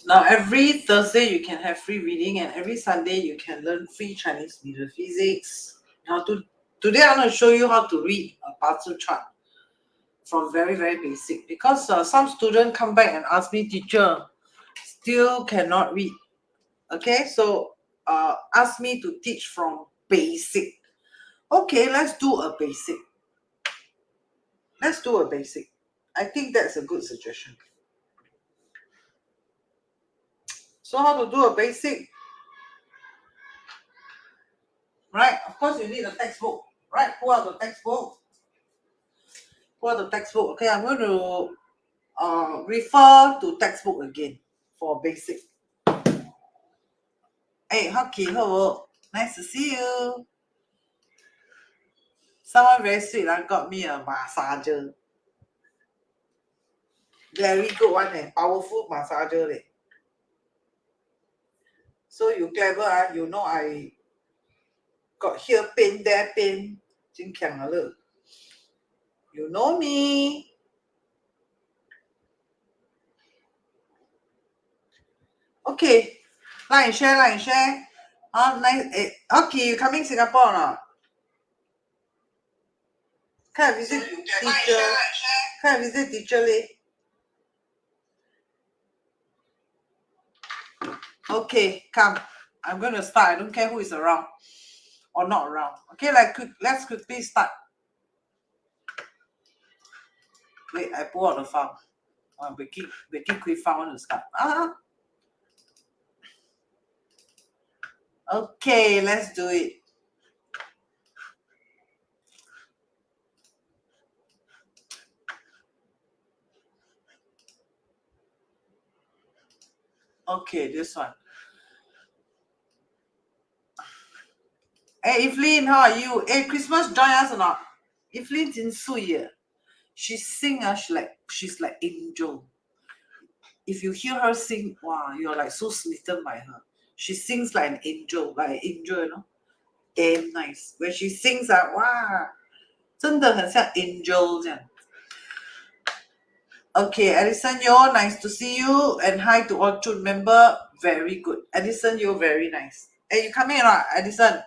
Now, every Thursday you can have free reading, and every Sunday you can learn free Chinese metaphysics. Now, today I'm going to show you how to read a Bazi chart from very, very basic. Because some students come back and ask me, teacher, still cannot read. Okay, so ask me to teach from basic. Okay, let's do a basic. Let's do a basic. I think that's a good suggestion. So how to do a basic? Right, of course you need a textbook. Right, pull out the textbook. Pull out the textbook. Okay, I'm going to refer to textbook again for basic. Hey, Hockey, hello. Nice to see you. Someone very sweet got me a massager. Very good one, powerful massager. So you clever, you know I got here pain, there pain. You know me. Okay, like and share, like and share. Nice. Okay, you coming Singapore or not? Can I visit teacher? Can I visit teacher leh? Okay, come. I'm going to start. I don't care who is around or not around. Okay, let's quickly start. Wait, I pull out the file. Baking quick file want to start. Okay, let's do it. Okay, this one. Hey, Evelyn, how are you? Hey, Christmas, join us or not? Evelyn's in Suya. She sing, she's like angel. If you hear her sing, wow, you're like so smitten by her. She sings like an angel, you know. Damn nice. When she sings, wow, 真的很像 angel 这样。Okay, Edison, you're nice to see you. And hi to all June member. Very good. Edison, you're very nice. Hey, you coming or not, Edison?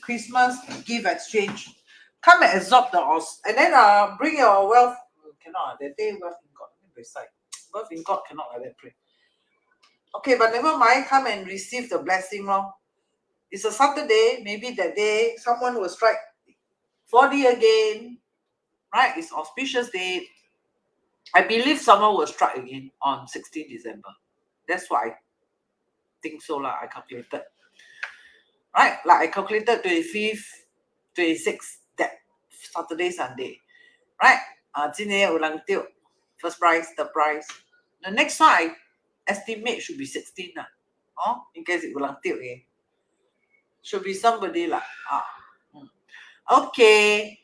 Christmas gift exchange. Come and absorb the os. And then bring your wealth. Cannot. That day wealth in God. Beside. Wealth in God cannot like that pray. Okay, but never mind. Come and receive the blessing, lor. It's a Saturday. Maybe that day someone will strike 40 again. Right? It's auspicious day. I believe someone will strike again on 16 December. That's why I think so. I calculated. Right? Like I calculated 25th, 26th, that Saturday, Sunday. Right? 今年有人丢 first prize, the prize. The next one I estimate should be 16 in case it will丢again. Should be somebody Okay.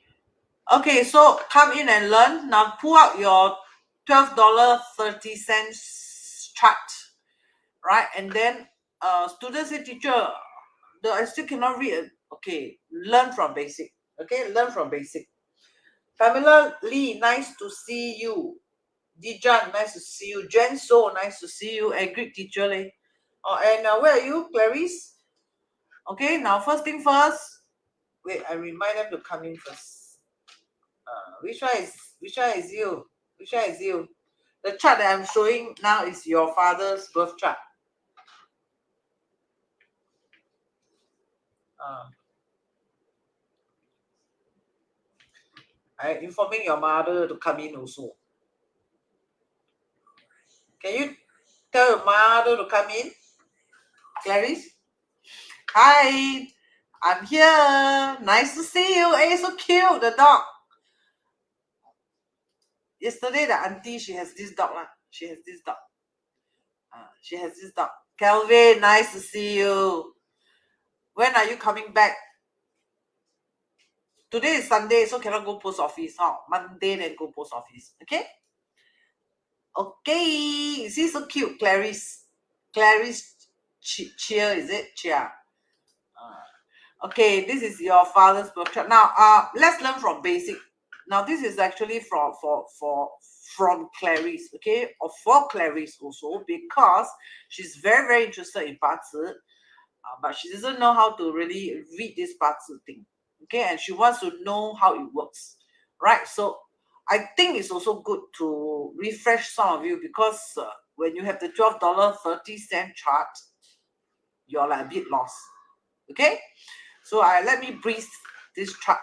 Okay, so come in and learn. Now pull out your $12.30 chart. Right? And then students say, teacher, I still cannot read. Okay, learn from basic. Okay, learn from basic. Pamela Lee, nice to see you. Dijan, nice to see you. Jen So, nice to see you. And Greek teacher. And where are you, Clarice? Okay, now first thing first. Wait, I remind them to come in first. Which one is you? Which one is you? The chart that I'm showing now is your father's birth chart. I'm informing your mother to come in also. Can you tell your mother to come in? Clarice? Hi, I'm here. Nice to see you. Hey, so cute, the dog. Yesterday, the auntie, she has this dog. She has this dog. Kelvin, nice to see you. When are you coming back? Today is Sunday, so cannot go post office. Monday, then go post office. Okay? Okay. You see, so cute, Clarice. Clarice Cheer, is it? Cheer. Okay, this is your father's birth chart. Now, let's learn from basic. Now this is actually from Clarice, okay, or for Clarice also, because she's very, very interested in Bazi, but she doesn't know how to really read this Bazi thing, okay, and she wants to know how it works, right? So I think it's also good to refresh some of you, because when you have the $12.30 chart, you're like a bit lost, okay? So let me brief this chart,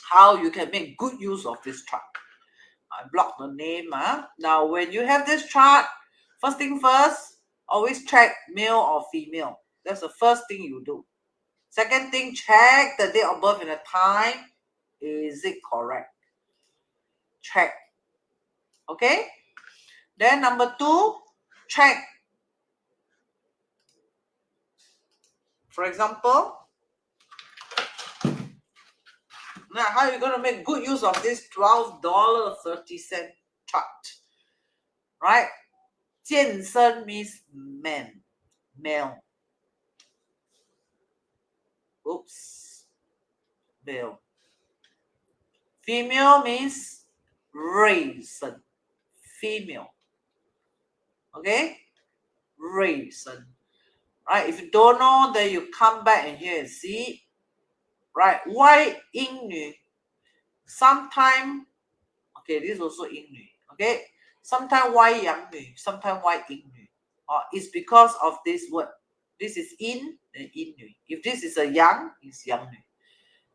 how you can make good use of this chart. I block the name. Now, when you have this chart, first thing first, always check male or female. That's the first thing you do. Second thing, check the date of birth and the time. Is it correct? Check. Okay? Then number 2, check. For example, now how are you going to make good use of this $12.30 chart? Right? 健身 means man, male. Oops. Male. Female means 瑞生. Female. Okay? 瑞生. Right? If you don't know, then you come back and here and see. Right? Why 英女? Sometimes, okay, this is also 英女. Okay? Sometimes why 阳女? Sometimes why 英女? It's because of this word. This is in and 阴女. If this is a yang, it's 阳女.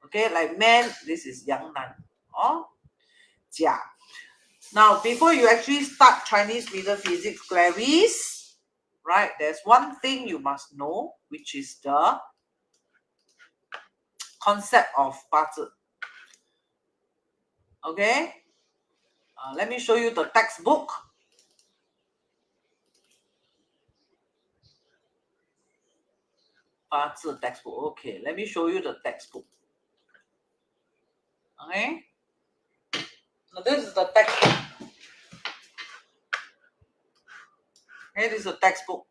Okay? Like man, this is 阳男. Or 甲. Now, before you actually start Chinese metaphysics, Clarice, right, there's one thing you must know, which is the concept of Bazi. Okay? Let me show you the textbook. Bazi textbook. Okay, let me show you the textbook. Okay? Now, this is the textbook. Okay, this is a textbook.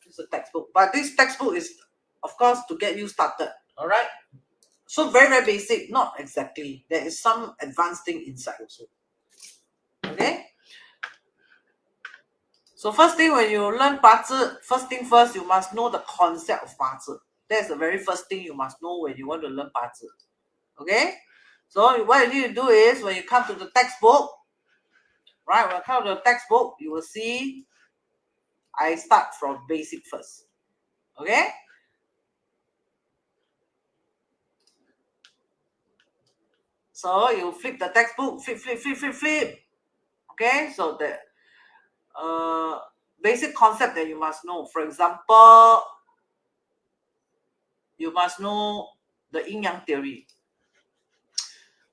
This is a textbook. But this textbook is, of course, to get you started. All right? So very, very basic. Not exactly. There is some advanced thing inside also. Okay? So first thing, when you learn Bazi, first thing first, you must know the concept of Bazi. That's the very first thing you must know when you want to learn Bazi. Okay? So what you need to do is, when you come to the textbook, right, when you come to the textbook, you will see I start from basic first. Okay? So you flip the textbook, flip. Okay? So the basic concept that you must know. For example, you must know the yin-yang theory.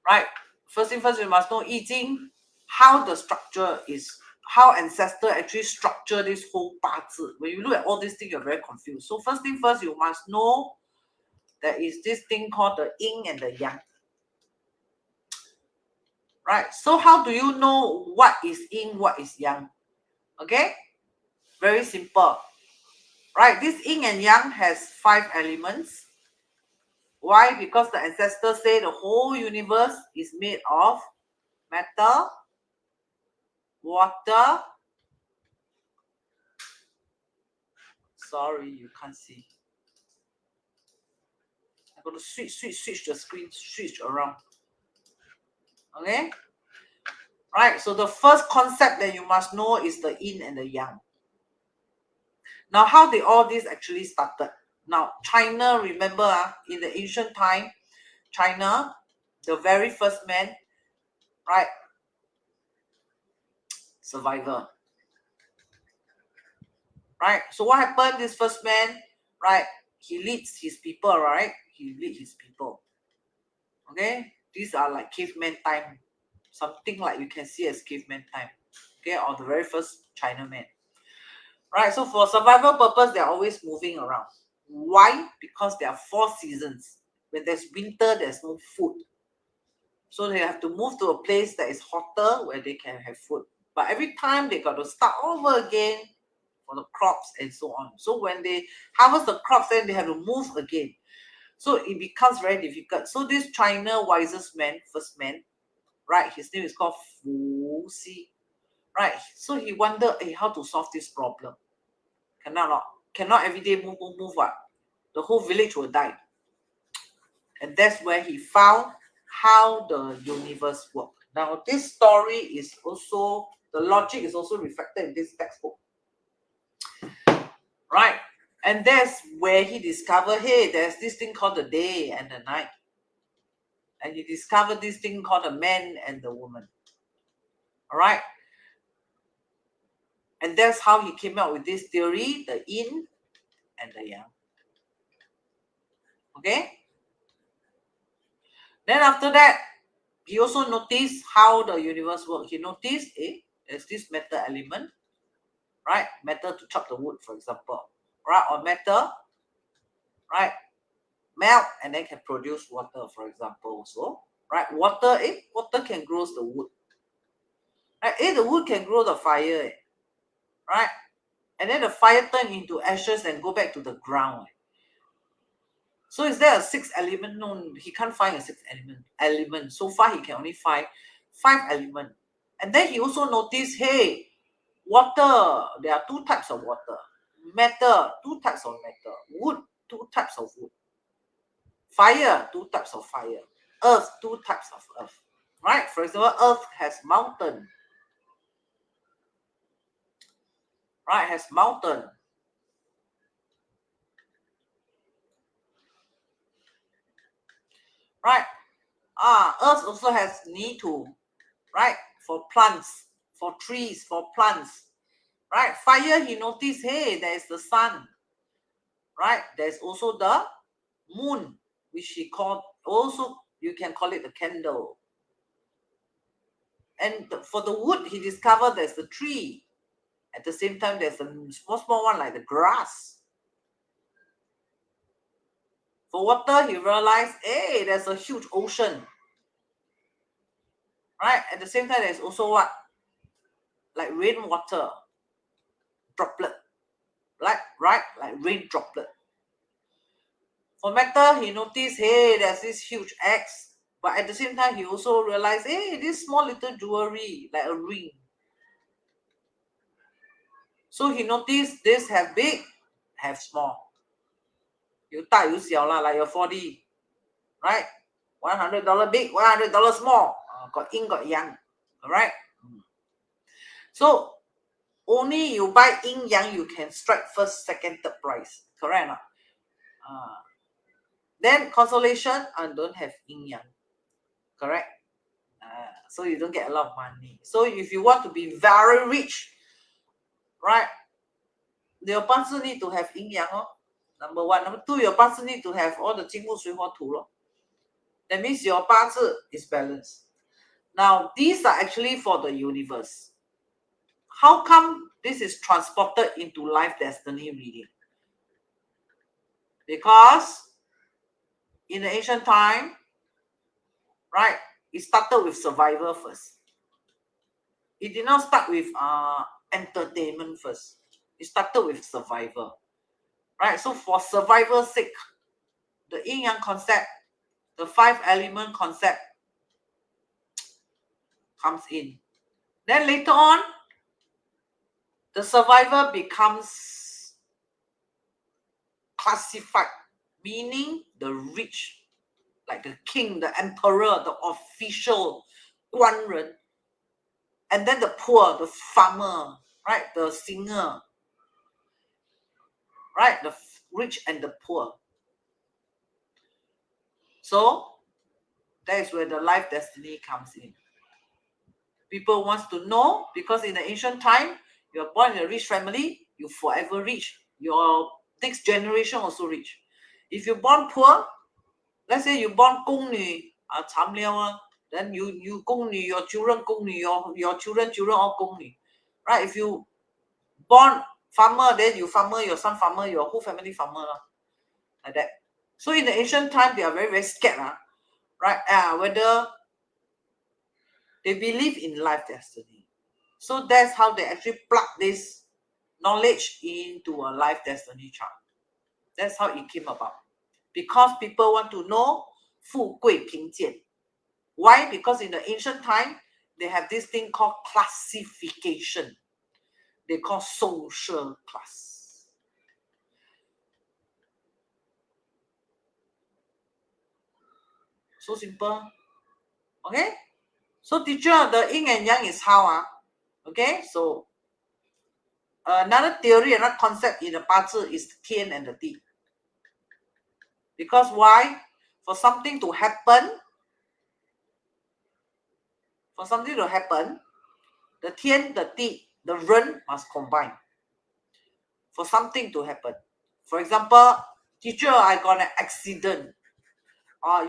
Right? First thing first, you must know 易经, how the structure is, how ancestor actually structure this whole Bazi. When you look at all these things, you're very confused. So first thing first, you must know there is this thing called the yin and the yang. Right? So how do you know what is yin, what is yang? Okay? Very simple. Right? This yin and yang has 5 elements. Why? Because the ancestors say the whole universe is made of metal, water. Sorry, you can't see. I'm going to switch the screen, switch around. Okay? Right, so the first concept that you must know is the yin and the yang. Now, how did all this actually started? Now, China, remember, in the ancient time, China, the very first man, right? Survivor. Right? So what happened? This first man, right? He leads his people, right? He leads his people. Okay? These are like caveman time. Something like you can see as caveman time. Okay? Or the very first Chinaman. Right? So for survival purpose, they're always moving around. Why? Because there are 4 seasons. When there's winter, there's no food. So they have to move to a place that is hotter where they can have food. But every time they got to start over again for the crops and so on. So when they harvest the crops, then they have to move again. So it becomes very difficult. So this China wisest man, first man, right? His name is called Fu Xi, right? So he wondered, hey, how to solve this problem? Cannot every day move. What? The whole village will die. And that's where he found how the universe works. Now, this story is also, the logic is also reflected in this textbook. Right? And that's where he discovered, hey, there's this thing called the day and the night. And he discovered this thing called the man and the woman. All right? And that's how he came up with this theory, the yin and the yang. Okay? Then after that, he also noticed how the universe works. He noticed, there's this metal element, right? Metal to chop the wood, for example. Right? Or metal, right? Melt and then can produce water, for example, also. Right? Water can grow the wood. Right? The wood can grow the fire. Right? And then the fire turn into ashes and go back to the ground. So is there a sixth element? No, he can't find a sixth element. So far, he can only find 5 elements. And then he also noticed, hey, water, there are 2 types of water. Metal, 2 types of metal. Wood, 2 types of wood. Fire, 2 types of fire. Earth, 2 types of earth. Right? For example, earth has mountain. Right? Has mountain. Right? Earth also has nitu. Right? For plants, for trees, for plants. Right? Fire, he noticed, hey, there's the sun. Right? There's also the moon, which he called, also you can call it the candle. And for the wood, he discovered there's the tree. At the same time, there's a small one like the grass. For water, he realized, hey, there's a huge ocean. Right? At the same time, there's also what? Like rainwater droplet. Like rain droplet. For metal, he noticed, hey, there's this huge axe. But at the same time, he also realized, hey, this small little jewelry, like a ring. So he noticed this have big, have small. 有大有小啦, like your 4D. Right? $100 big, $100 small. Got yin, got yang. Alright? So, only you buy yin yang, you can strike first, second, third price. Correct? Then consolation, don't have yin yang. Correct? So you don't get a lot of money. So if you want to be very rich, right? Your Bazi need to have yin yang. Number 1. Number 2, your Bazi need to have all the 金木水火土. That means your Bazi is balanced. Now, these are actually for the universe. How come this is transported into life destiny reading? Because in the ancient time, right, it started with survival first. It did not start with entertainment first. It started with survival. Right? So for survival's sake, the yin yang concept, the 5 element concept comes in. Then later on, the survivor becomes classified, meaning the rich, like the king, the emperor, the official, 官人, and then the poor, the farmer, right, the singer, right, the rich and the poor. So that is where the life destiny comes in. People wants to know, because in the ancient time, you're born in a rich family, you forever rich. Your next generation also rich. If you're born poor, let's say you born 宫女, 惨了, then you 宫女, your children 宫女, your children all 宫女. Right? If you born farmer, then you farmer, your son farmer, your whole family farmer. Like that. So in the ancient time, they are very, very scared. Right? Whether they believe in life destiny. So that's how they actually plug this knowledge into a life destiny chart. That's how it came about. because people want to know 富贵贫贱. Why? Because in the ancient time, they have this thing called classification. They call social class. So simple. Okay? So teacher, the yin and yang is how? Okay? So another theory, another concept in the Bazi is the Tian and the Di. Because why? For something to happen, the Tian, the Di, the Ren must combine. For something to happen. For example, teacher, I got an accident.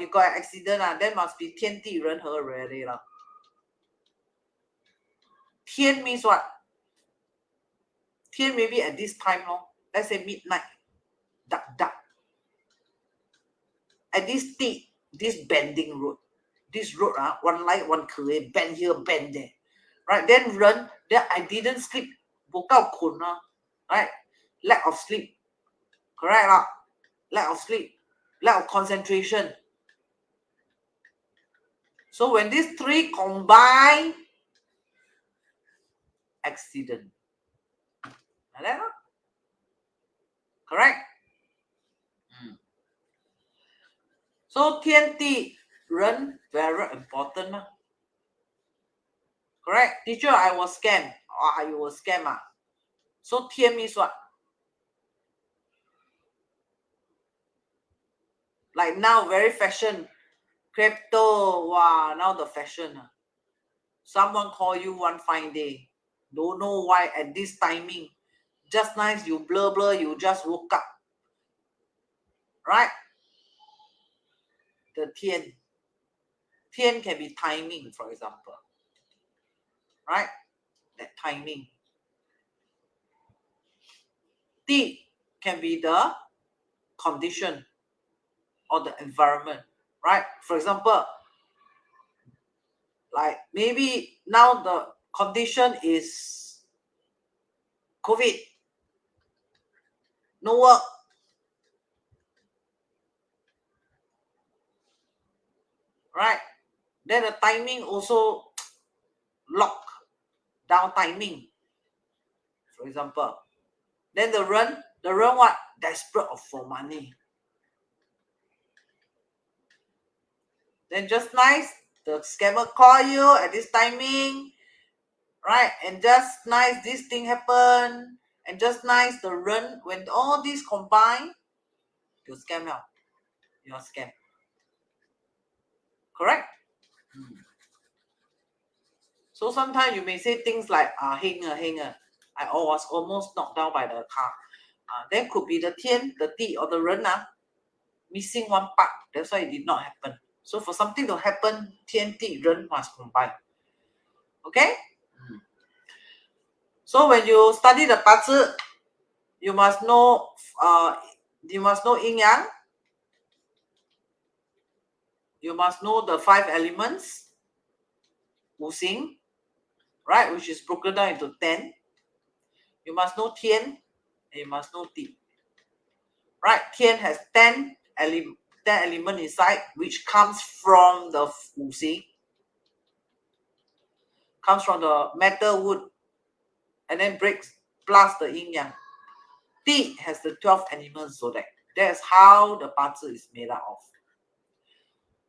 You got an accident, then must be 天地人和 already. 天 means what? 天 maybe at this time, let's say midnight. Dark. At this Di, this bending road. This road, one light, one curve, bend here, bend there. Right? Then run, then I didn't sleep. Right? Lack of sleep. Correct? Lack of sleep. Lack of concentration. So when these three combine, accident. Like that, correct? So 天地人 very important. Correct? Teacher, I was scammed. You were scammed. So 天 means what? Like now, very fashion. Crypto, wow, now the fashion. Someone call you one fine day. Don't know why at this timing. Just nice, you blur, you just woke up. Right? The Tian. Tian can be timing, for example. Right? That timing. Di can be the condition or the environment. Right? For example, like maybe now the condition is COVID. No work. Right? Then the timing also lock down timing. For example. Then the run what? Desperate for money. Then just nice, the scammer call you at this timing. Right? And just nice, this thing happen. And just nice, the run, when all these combine, you scam out. You're scam. Correct? So sometimes you may say things like, hanger. I was almost knocked down by the car. Then could be the Tian, the Di, or the Ren missing one part. That's why it did not happen. So for something to happen, Tian, Di, Ren must combine. Okay? So when you study the Bazi, you must know yin yang. You must know the 5 elements, Wu Xing, right, which is broken down into 10. You must know Tian, and you must know Di. Right, Tian has 10 elements inside, which comes from the Wu Xing, comes from the metal, wood, and then breaks plus the yin yang. Di has the 12 elements zodiac. That's how the Bazi is made up of.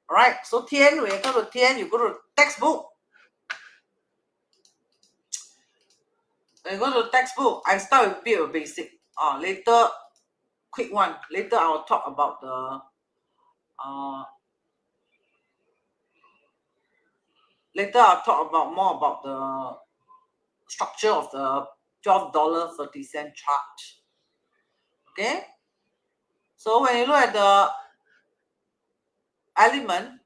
Alright, so Tian, when you go to Tian, you go to textbook. When you go to textbook, I start with a bit of basic. Later, quick one. Later, I will talk about the more about the structure of the $12.30 chart. Okay? So when you look at the element,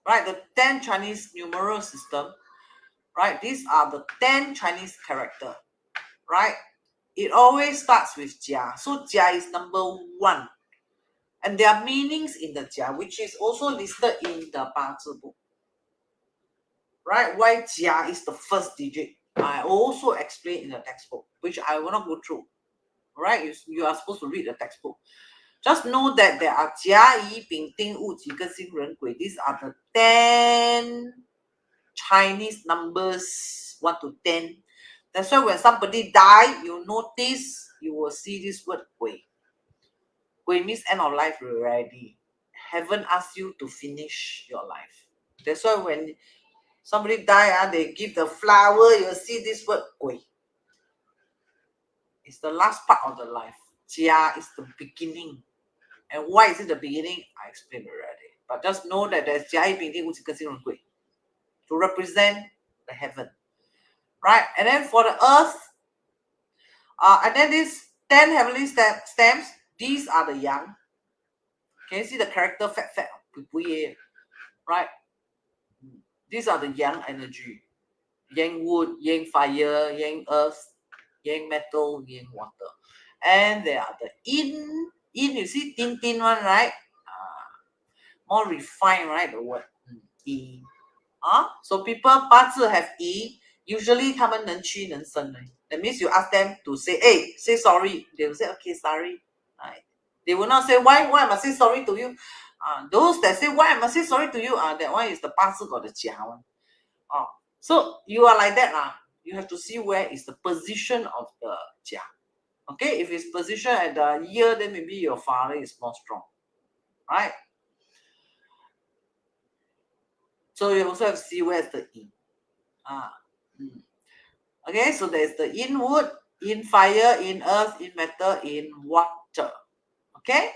right, the 10 Chinese numeral system, right, these are the 10 Chinese characters, right? It always starts with Jia. So Jia is number 1. And there are meanings in the Jia, which is also listed in the Bazi book. Right? Why Jia is the first digit. I also explain in the textbook, which I will not go through. Alright, you are supposed to read the textbook. Just know that there are 甲乙丙丁戊己庚辛壬癸. These are the 10 Chinese numbers 1 to 10. That's why when somebody die, you notice, you will see this word 癸. 癸 means end of life already. Heaven asks you to finish your life. That's why when somebody die, they give the flower, you'll see this word 癸. It's the last part of the life. 甲 is the beginning. And why is it the beginning? I explained already. But just know that there's 甲乙丙丁戊己庚辛壬癸 to represent the heaven. Right? And then for the earth, and then these 10 heavenly stamps, these are the yang. Can you see the character fat, right? These are the yang energy. Yang wood, yang fire, yang earth, yang metal, yang water. And there are the yin, you see thin one, right? More refined, right? The word yi. So people 八字 have yi. Usually 他们能屈能伸. That means you ask them to say, hey, say sorry. They will say, okay, sorry. Right? They will not say, why I must say sorry to you? Those that say, why I must say sorry to you? That one is the 八字 got the 甲 one. So you are like that. You have to see where is the position of the 甲. Okay, if it's positioned at the ear, then maybe your father is more strong. Right? So you also have to see where's the yin. Okay, so there's the in wood, in fire, in earth, in metal, in water. Okay?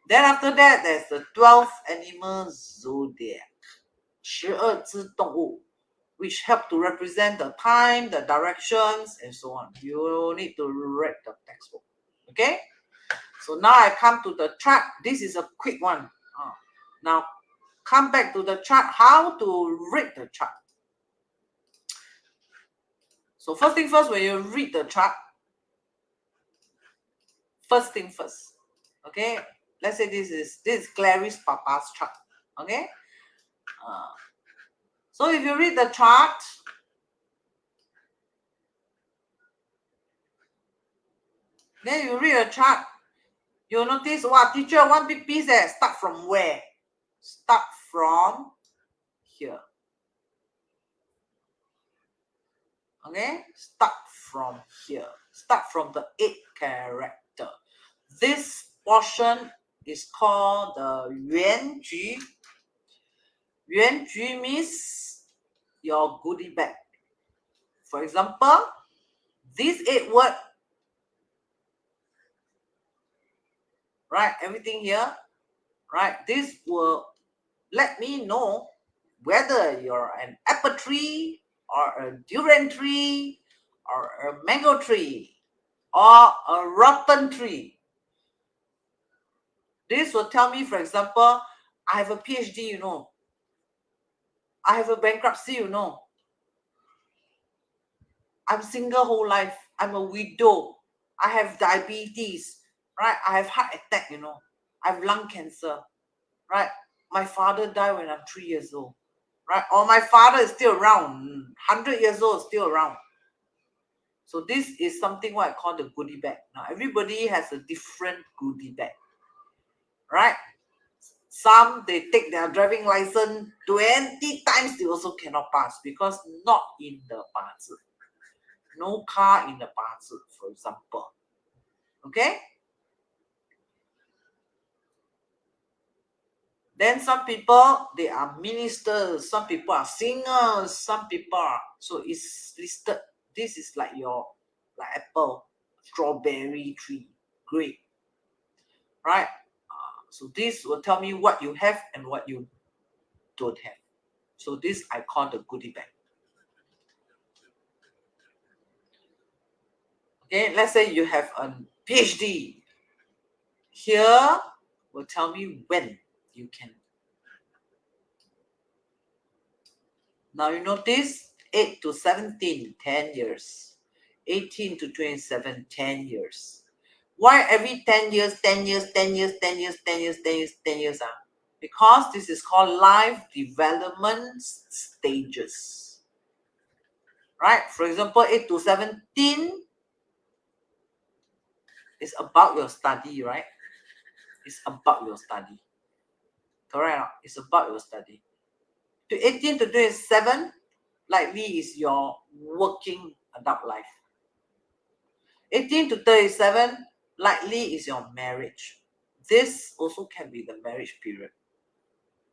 Then after that, there's the 12 animal zodiac. 12只动物, which help to represent the time, the directions, and so on. You need to read the textbook. Okay? So now I come to the chart. This is a quick one. Now, come back to the chart. How to read the chart. So first thing first, when you read the chart, first thing first, okay? Let's say this is Clarice Papa's chart, okay? So if you read the chart, then you read the chart, you'll notice, wow, teacher, one big piece there. Start from where? Start from here. Okay? Start from here. Start from the 8th character. This portion is called the 原局. 原局 means your goodie bag. For example, these 8 words, right? Everything here, right? This will let me know whether you're an apple tree or a durian tree or a mango tree or a rotten tree. This will tell me, for example, I have a PhD, you know. I have a bankruptcy, you know. I'm single whole life. I'm a widow. I have diabetes, right? I have heart attack, you know. I have lung cancer, right? My father died when I'm 3 years old, right? Or my father is still around, 100 years old, still around. So this is something what I call the goodie bag. Now, everybody has a different goodie bag, right? Some, they take their driving license 20 times, they also cannot pass because not in the Bazi. No car in the Bazi, for example. Okay? Then some people, they are ministers. Some people are singers. Some people are, so it's listed. This is like your, like apple, strawberry tree, grape, right? So this will tell me what you have and what you don't have. So this I call the goodie bag. Okay, let's say you have a PhD. Here will tell me when you can. Now you notice 8 to 17, 10 years. 18 to 27, 10 years. Why every 10 years, 10 years, 10 years, 10 years, 10 years, 10 years, 10 years? Because this is called life development stages. Right? For example, 8 to 17 It's about your study, right? It's about your study. Correct? It's about your study. To 18 to 27, likely is your working adult life. 18 to 37, likely is your marriage. This also can be the marriage period,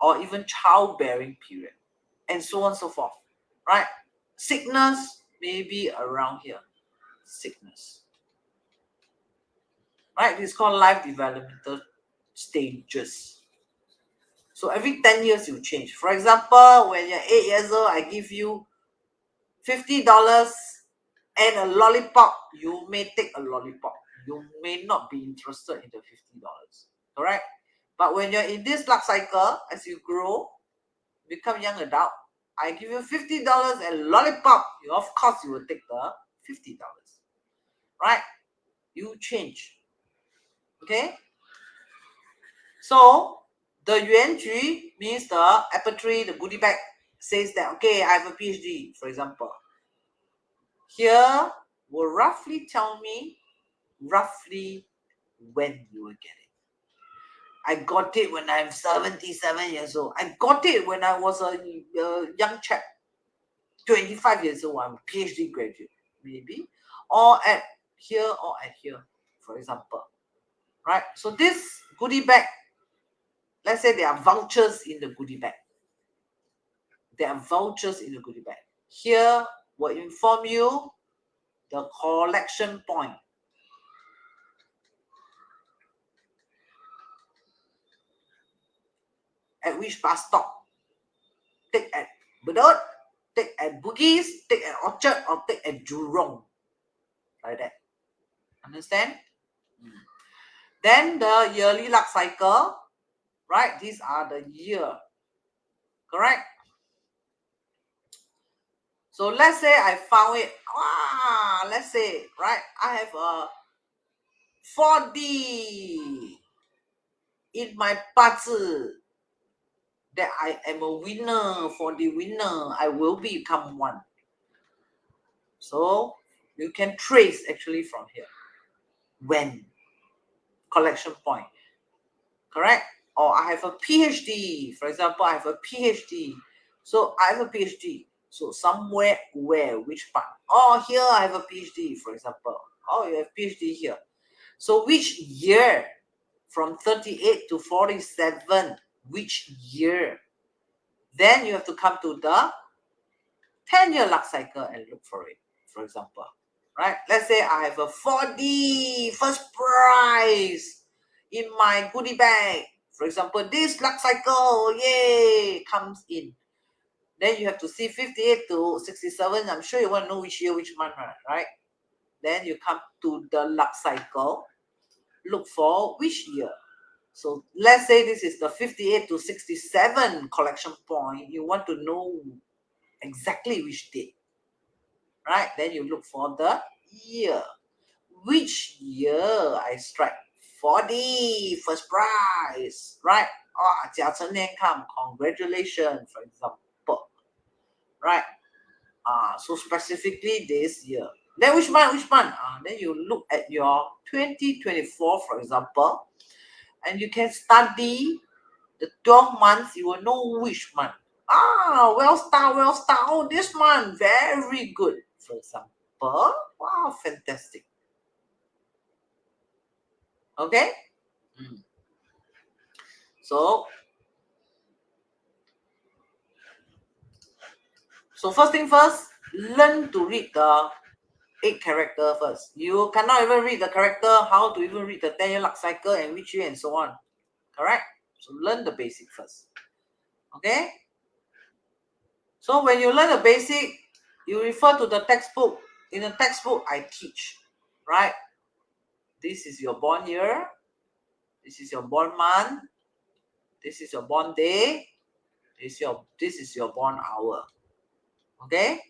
or even childbearing period, and so on and so forth, right? Sickness, maybe around here. Sickness. Right? It's called life developmental stages. So every 10 years you change. For example, when you're 8 years old, I give you $50 and a lollipop. You may take a lollipop. You may not be interested in the $50. Correct? But when you're in this luck cycle, as you grow, become young adult, I give you $50 and lollipop. Of course, you will take the $50. Right? You change. Okay? So, the yuan ju means the apple tree, the goodie bag, says that, okay, I have a PhD, for example. Here will roughly tell me roughly when you will get it. I got it when I'm 77 years old. I got it when I was a young chap, 25 years old. I'm a PhD graduate, maybe. Or at here or at here, for example. Right? So this goodie bag, let's say there are vouchers in the goodie bag. There are vouchers in the goodie bag. Here will inform you the collection point. At which bus stop? Take at Bedok, take at Bugis, take at Orchard, or take at Jurong. Like that. Understand? Then the yearly luck cycle, right? These are the year. Correct? So let's say I found it. Let's say, right? I have a 4D in my Bazi that I am a winner. For the winner, I will become one. So you can trace actually from here when collection point. Correct? Or I have a PhD. For example, I have a PhD. So I have a PhD. So somewhere, where, which part? Oh, here I have a PhD, for example. Oh, you have PhD here. So which year? From 38 to 47, which year? Then you have to come to the 10-year luck cycle and look for it, for example. Right? Let's say I have a 4D first prize in my goodie bag. For example, this luck cycle, yay, comes in. Then you have to see 58 to 67. I'm sure you want to know which year, which month, right? Then you come to the luck cycle, look for which year. So let's say this is the 58 to 67 collection point. You want to know exactly which date, right? Then you look for the year. Which year I strike 4D first prize, right? Oh, 甲辰年 come, congratulations, for example, right? So specifically this year. Then which month? Then you look at your 2024, for example, and you can study the 12 months. You will know which month. Well start. Oh, this month, very good, for example. Wow, fantastic. Okay? So first thing first, learn to read the 8 character first. You cannot even read the character, how to even read the 10-year luck cycle and which year and so on. Correct? So learn the basic first. Okay? So when you learn the basic, you refer to the textbook. In the textbook, I teach, right? This is your born year. This is your born month. This is your born day. This is your born hour. Okay?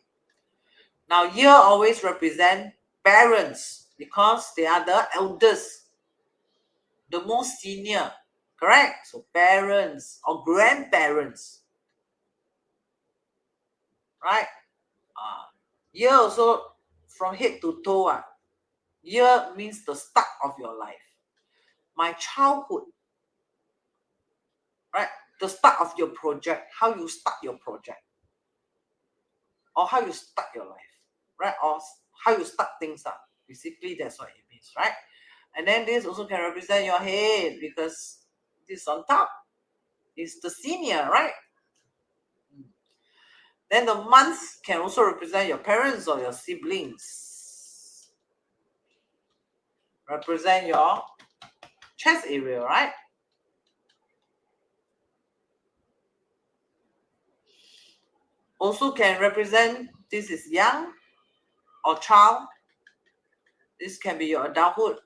Now, year always represent parents because they are the eldest, the most senior. Correct? So parents or grandparents. Right? Year also from head to toe. Year means the start of your life. My childhood, right? The start of your project, how you start your project, or how you start your life, right? Or how you start things up. Basically, that's what it means, right? And then this also can represent your head because this on top is the senior, right? Then the months can also represent your parents or your siblings. Represent your chest area, right? Also can represent this is young or child. This can be your adulthood.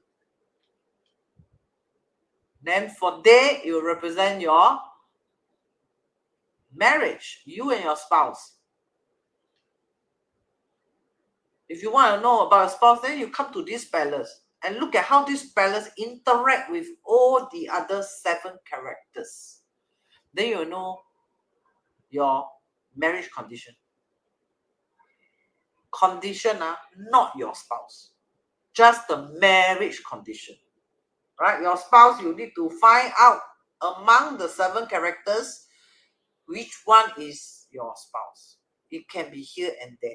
Then for day, it will represent your marriage, you and your spouse. If you want to know about a spouse, then you come to this palace and look at how this palace interact with all the other 7 characters. Then you know your marriage condition. Condition, not your spouse. Just the marriage condition. Right? Your spouse, you need to find out among the 7 characters which one is your spouse. It can be here and there.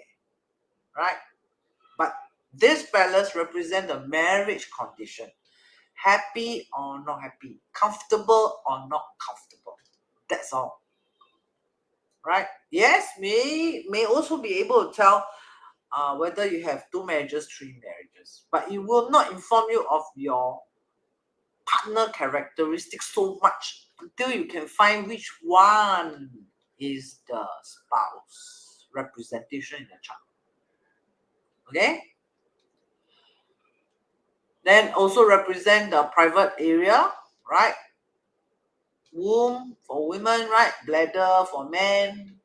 Right? But this palace represents the marriage condition. Happy or not happy. Comfortable or not comfortable. That's all. Right? Yes, may also be able to tell whether you have 2 marriages, 3 marriages. But it will not inform you of your partner characteristics so much until you can find which one is the spouse representation in the chart. Okay? Then also represent the private area, right? Womb for women, right? Bladder for men,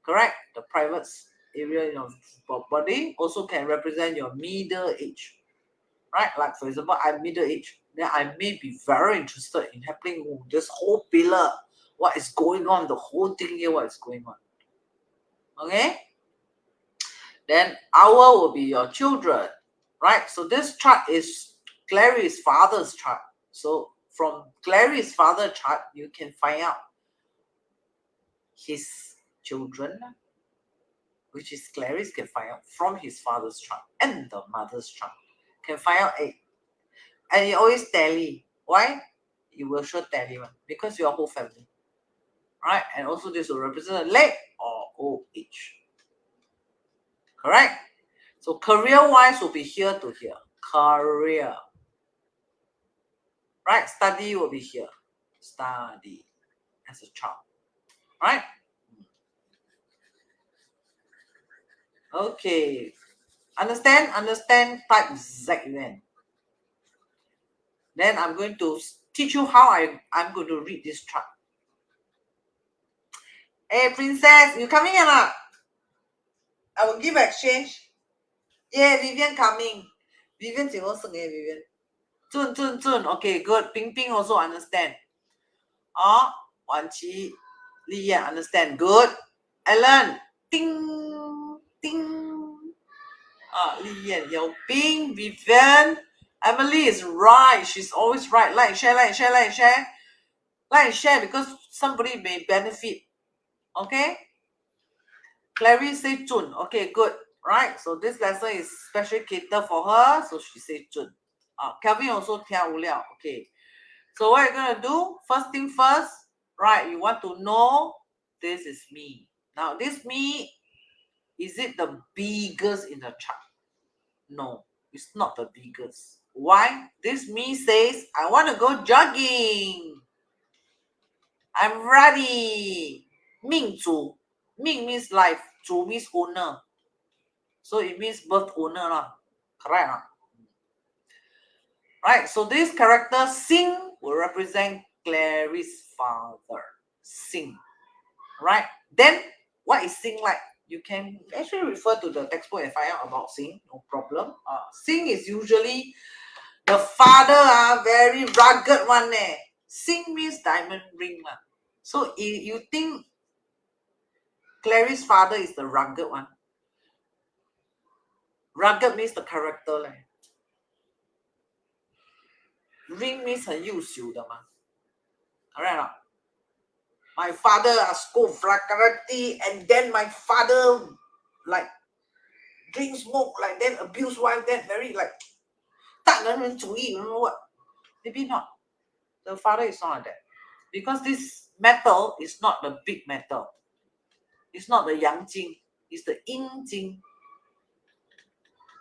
correct? The private area in your body also can represent your middle age, right? Like for example, I'm middle age, then I may be very interested in happening this whole pillar. What is going on? The whole thing here, what is going on? Okay? Then hour will be your children, right? So this chart is Clary's father's chart. So from Clary's father chart, you can find out his children, which is Clary's, can find out from his father's chart and the mother's chart. Can find out and you always tally. Why? You will sure tally one because your whole family. Right? And also this will represent a late or old age. Correct? So career-wise will be here to here. Career. Right? Study will be here. Study as a child. Right? Okay. Understand? Understand? Type ZUN. Then I'm going to teach you how I'm going to read this chart. Hey, princess, you coming or not? I will give exchange. Yeah, Vivian coming. Vivian 怎么生 Vivian? Zun. Okay, good. Ping Ping also understand. Wan Qi, Li Yan understand. Good. Alan, ding. Li Yan, Yao Ping, Vivian. Emily is right. She's always right. Like, share. Like and share because somebody may benefit. Okay? Clary say Jun. Okay, good. Right? So this lesson is specially catered for her. So she say Jun. Kelvin also 听无聊. Okay. So what you're going to do? First thing first, right? You want to know this is me. Now, this me, is it the biggest in the chart? No, it's not the biggest. Why? This me says, I want to go jogging. I'm ready. 命主. Ming means life. 主 means owner. So it means birth owner lah. Correct? Right? So this character, Sing, will represent Clary's father. Sing. Right? Then, what is Sing like? You can actually refer to the textbook and find out about Sing. No problem. Sing is usually the father, very rugged one. Sing means diamond ring. So you think Clary's father is the rugged one? Rugged means the character. ring means 很优秀的嘛 correct or not? My father go flagrantly, and then my father like drink smoke, like then abuse wife, then very like 大男人主义, you know what? Maybe not. The father is not like that. Because this metal is not the big metal. It's not the yang jing, it's the yin jing.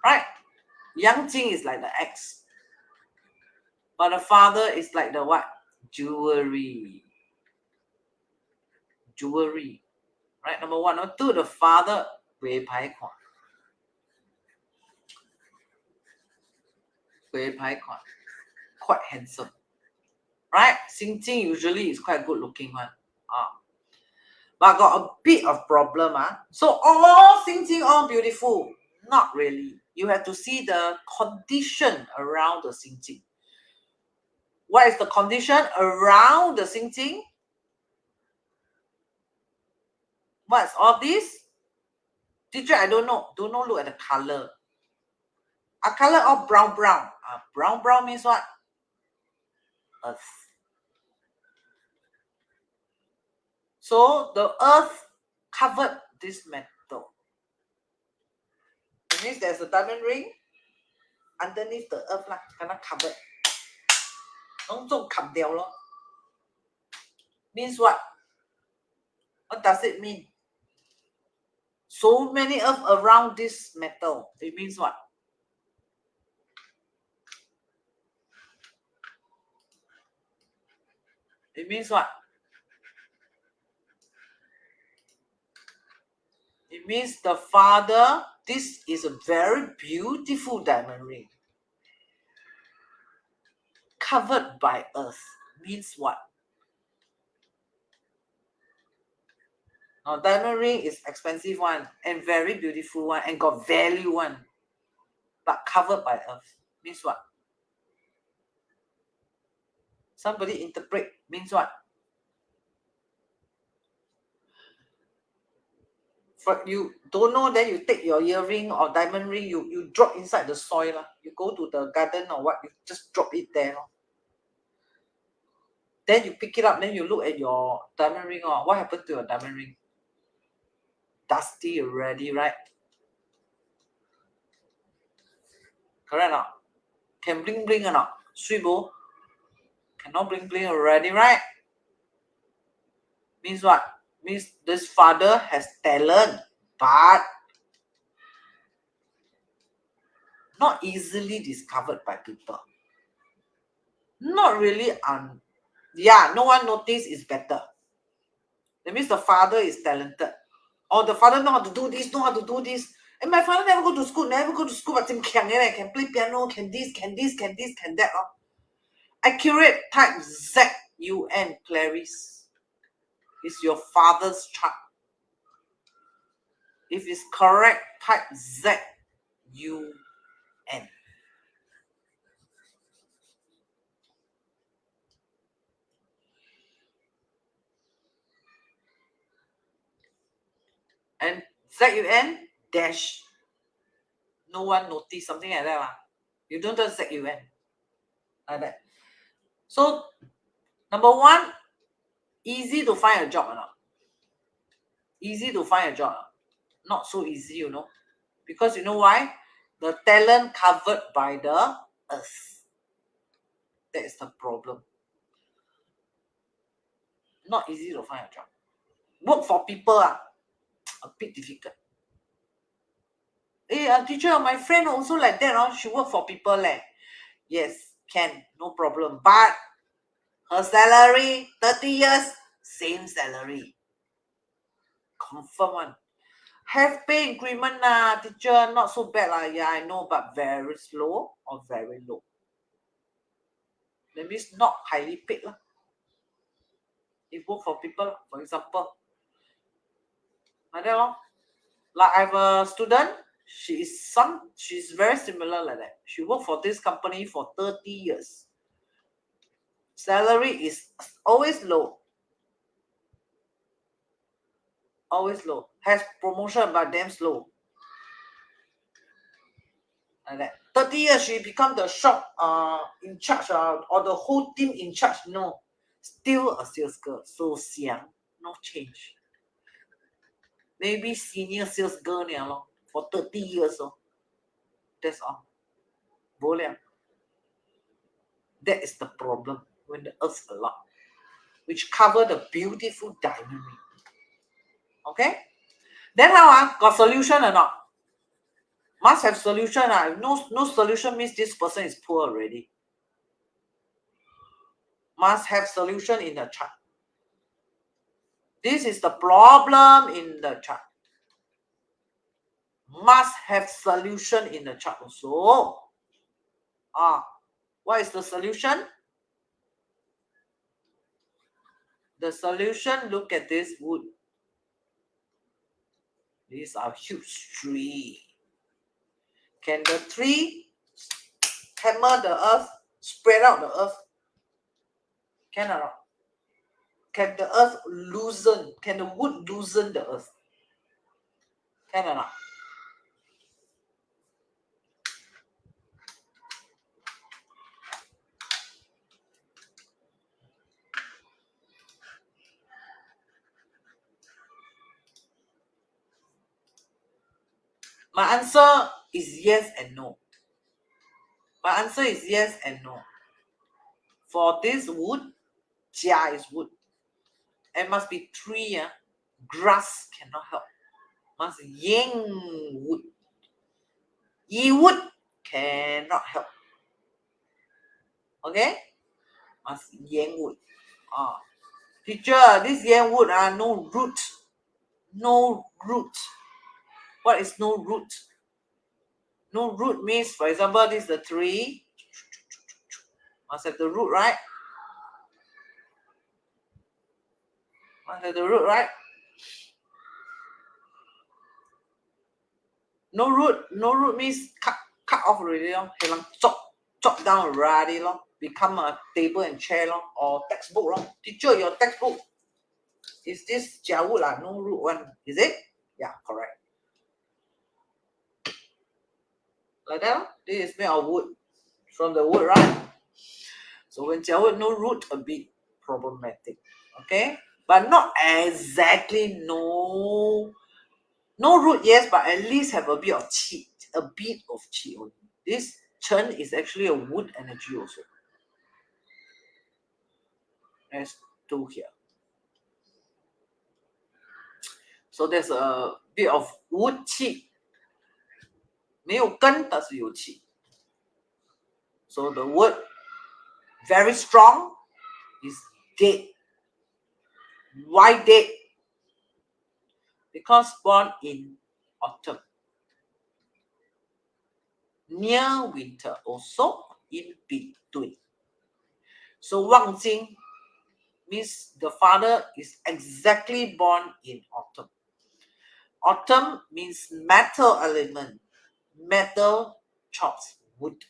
Right? Yang jing is like the X. But the father is like the what? Jewelry. Jewelry. Right? Number one. Number two, the father, 鬼牌款. 鬼牌款. Quite handsome. Right? Xing Jing usually is quite good looking one. But got a bit of problem. So all Xing Jing, all beautiful. Not really. You have to see the condition around the Xing Jing. What is the condition around the Xing Jing? What's all this? Teacher, I don't know. Don't know, look at the color. A color of brown. Brown means what? Earth. So the earth covered this metal. It means there's a diamond ring underneath the earth, kind of covered. Means what? What does it mean? So many earth around this metal. It means what? It means what? It means the father, this is a very beautiful diamond ring. Covered by earth. Means what? Now, diamond ring is expensive one and very beautiful one and got value one. But covered by earth. Means what? Somebody interpret. Means what? For you don't know, then you take your earring or diamond ring, you drop inside the soil. You go to the garden or what, you just drop it there. Then you pick it up, then you look at your diamond ring. What happened to your diamond ring? Dusty already, right? Correct or not? Can bling or not? Swivel? Cannot bling already, right? Means what? Means this father has talent, but not easily discovered by people. Not really no one notice is better. That means the father is talented. Or the father know how to do this, And my father never go to school, but can play piano, can this, can that. Accurate, type Z-U-N, Clarice. Is your father's chart. If it's correct, type Z-U-N. And Z-U-N dash. No one notice, something like that. You don't do Z-U-N. Like that. So, number one, easy to find a job or not? Easy to find a job. Not so easy, Because you know why? The talent covered by the earth. That is the problem. Not easy to find a job. Work for people a bit difficult. Teacher, my friend also like that. She work for people. Yes, can, no problem. But her salary, 30 years, same salary. Confirm one. Have pay increment teacher, not so bad Yeah, I know, but very slow or very low. That means not highly paid If work for people, for example, like that Like I have a student, she's very similar like that. She worked for this company for 30 years. Salary is always low. Always low. Has promotion but damn slow. Like that. 30 years she become the shop in charge or the whole team in charge. No, still a sales girl. So xiang, no change. Maybe senior sales girl now for 30 years. That's all. Boleh. That is the problem when the earth a lot, which cover the beautiful dynamic. Okay? Then how got solution or not? Must have solution. No solution means this person is poor already. Must have solution in the chart. This is the problem in the chart. Must have solution in the chart also. What is the solution? The solution, look at this wood. These are huge tree. Can the tree hammer the earth, spread out the earth? Can or not? Can the earth loosen? Can the wood loosen the earth? Can or not? My answer is yes and no. My answer is yes and no. For this wood, jia is wood. It must be tree. Grass cannot help. Must yang wood. Yi wood cannot help. Okay? Must yang wood. Teacher, this yang wood no root. No root. What is no root? No root means, for example, this is the tree. Must have the root, right? Must have the root, right? No root. No root means cut off already. Chop down already. Become a table and chair or textbook. Teacher, your textbook. Is this jia wood? No root one. Is it? Yeah, correct. Like that. This is made of wood. From the wood, right? So when jia wood no root, a bit problematic. Okay? But not exactly no root, yes, but at least have a bit of qi. A bit of qi only. This chen is actually a wood energy also. There's two here. So there's a bit of wood qi. 没有根，但是有气。So the word very strong is dead. Why dead? Because born in autumn. Near winter, also in between. So Wang Jing means the father is exactly born in autumn. Autumn means metal element. Metal chops wood.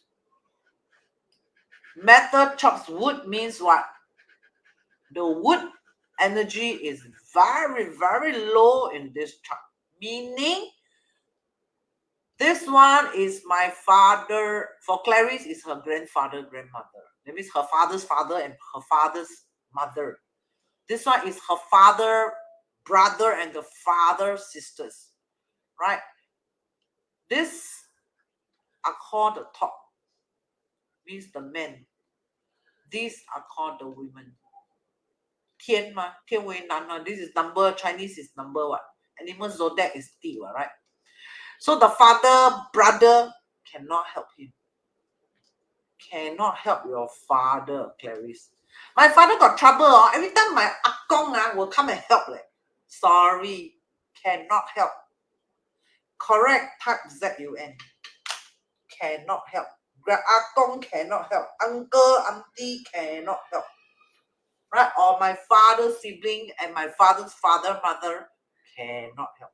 Metal chops wood means what? The wood energy is very, very low in this chart. Meaning, this one is my father. For Clarice, is her grandfather, grandmother. That means her father's father and her father's mother. This one is her father, brother, and the father's sisters. Right? This are called the top. Means the men. These are called the women. 天嘛，天为男嘛。This is number. Chinese is number what? Animal zodiac is 地 right? So the father, brother cannot help him. Cannot help your father, Clarice. My father got trouble. Every time my akong will come and help. Sorry, cannot help. Correct, type Z-U-N. Cannot help. Akong cannot help. Uncle, auntie cannot help. Right? Or my father's sibling and my father's father, mother cannot help.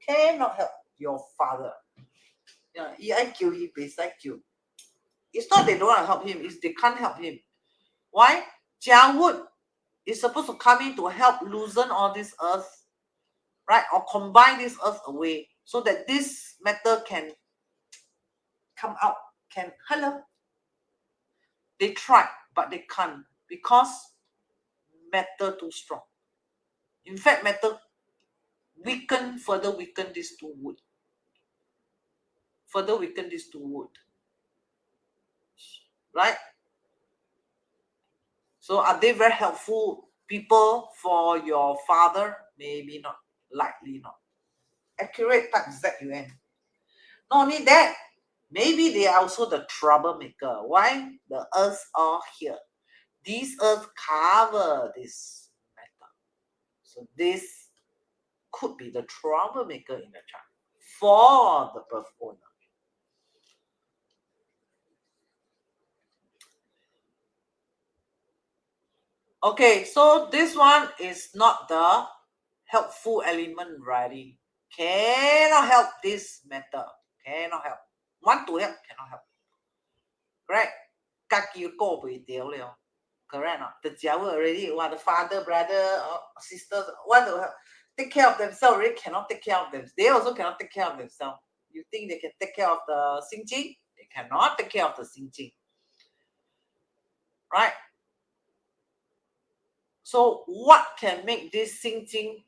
Cannot help your father. EIQ, base IQ. It's not they don't want to help him, it's they can't help him. Why? Jia wood is supposed to come in to help loosen all this earth, right? Or combine this earth away so that this metal can come out, can, hello. They tried, but they can't because metal too strong. In fact, metal further weaken these two wood. Further weaken these two wood. Right? So are they very helpful people for your father? Maybe not. Likely not. Accurate type ZUN. Not only that, maybe they are also the troublemaker. Why? The earths are here. These earth cover this metal. So this could be the troublemaker in the chart for the birth owner. Okay, so this one is not the helpful element writing. Cannot help this matter. Cannot help. Want to help, cannot help. Right? Kaki go了. Correct not? The Java already, the father, brother, or sisters want to help. Take care of themselves, already cannot take care of themselves. They also cannot take care of themselves. You think they can take care of the Xinjing? They cannot take care of the Xinjing. Right? So what can make this Xinjing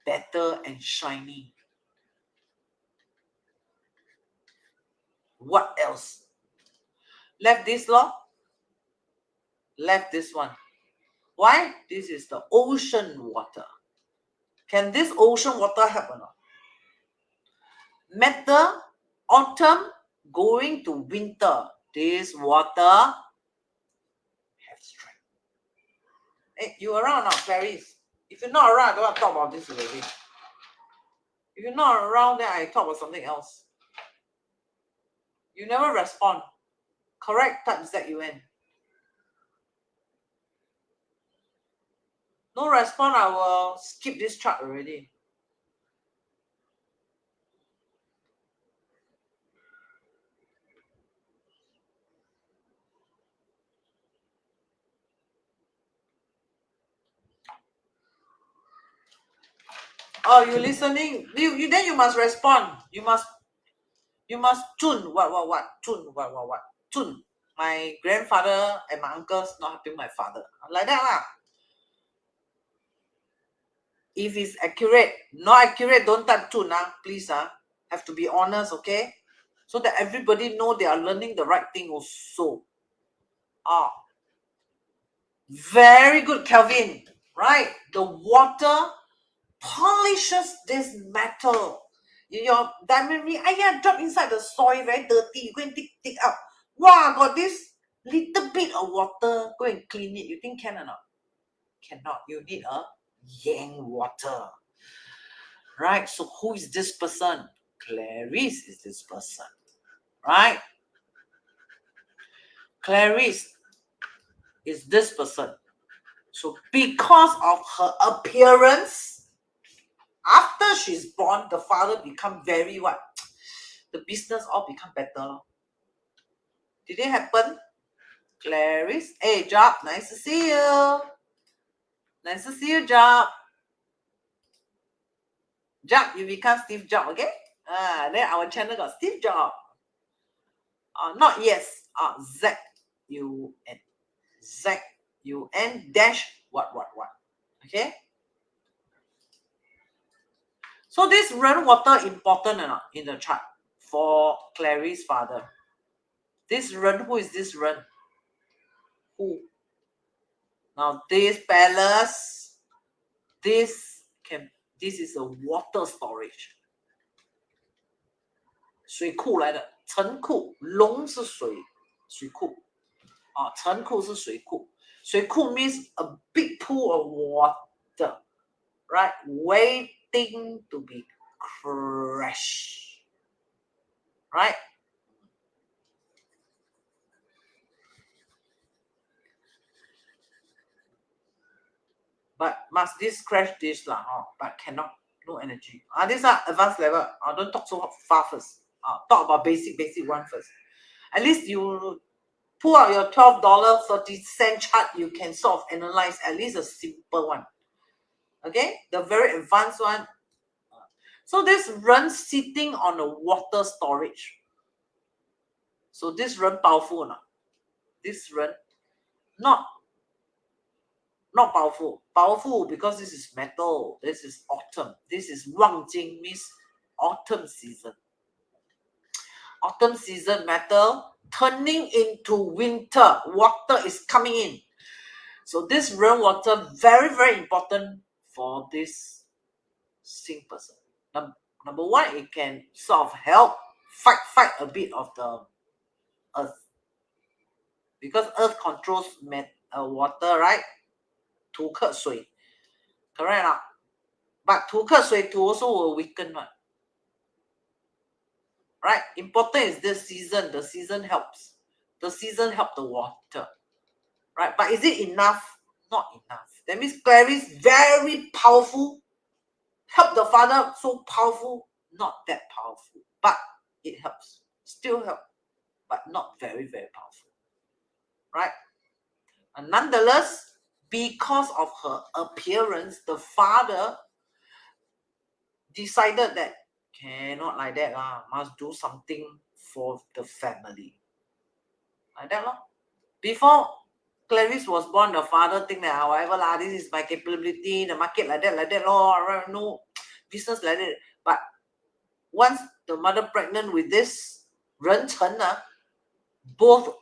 better and shiny? What else? Left this law. Left this one. Why? This is the ocean water. Can this ocean water help or not? Metal, autumn, going to winter. This water have strength. Hey, you around or not, Clarice? If you're not around, I don't want to talk about this already. If you're not around, then I talk about something else. You never respond. Correct type ZUN. No response, I will skip this chart already. Oh, you listening? You then you must respond. You must tune what tune what tune. My grandfather and my uncle's not helping my father. Like that lah. If it's accurate, not accurate, don't type tune, please. Have to be honest, okay? So that everybody know they are learning the right thing also. Very good, Kelvin. Right? The water polishes this metal. Your diamond ring, drop inside the soil, very dirty. You go and dig up. Wow, got this little bit of water. Go and clean it. You think can or not? Cannot. You need a yang water. Right? So who is this person? Clarice is this person. Right? Clarice is this person. So because of her appearance, after she's born, the father become very what? The business all become better. Did it happen? Clarice, hey, Job, nice to see you. Nice to see you, Job. Job, you become Steve Jobs, okay? Then our channel got Steve Jobs. Not yes. Z-U-N. Z-U-N dash what. Okay? So this rainwater important or not in the chart for Clarice's father? This Ren, who is this Ren? Who? Now this palace, this is a water storage. 水库来的，城库，龙是水库，城库是水库，水库 means a big pool of water, right? Waiting to be crashed, right? But must this crash this lah, but cannot, no energy. These are advanced level. Don't talk so far first. Talk about basic one first. At least you pull out your $12.30 chart, you can sort of analyze at least a simple one. Okay, the very advanced one. So this run sitting on a water storage. So this 人 powerful not? This 人 not powerful. Powerful because this is metal. This is autumn. This is 旺金 means autumn season. Autumn season metal turning into winter. Water is coming in. So this rainwater very, very important for this Sing person. Number one, it can sort of help fight a bit of the earth. Because earth controls water, right? 土克水. Correct not? But 土克水 also will weaken one. Right? Important is this season. The season helps. The season helps the water. Right? But is it enough? Not enough. That means Clarice very powerful. Help the father so powerful. Not that powerful. But it helps. Still help. But not very, very powerful. Right? And nonetheless, because of her appearance, the father decided that cannot like that must do something for the family. Like that lah. Before Clarice was born, the father think that whatever lah, this is my capability, the market like that lor, no business like that. But once the mother pregnant with this 人成 both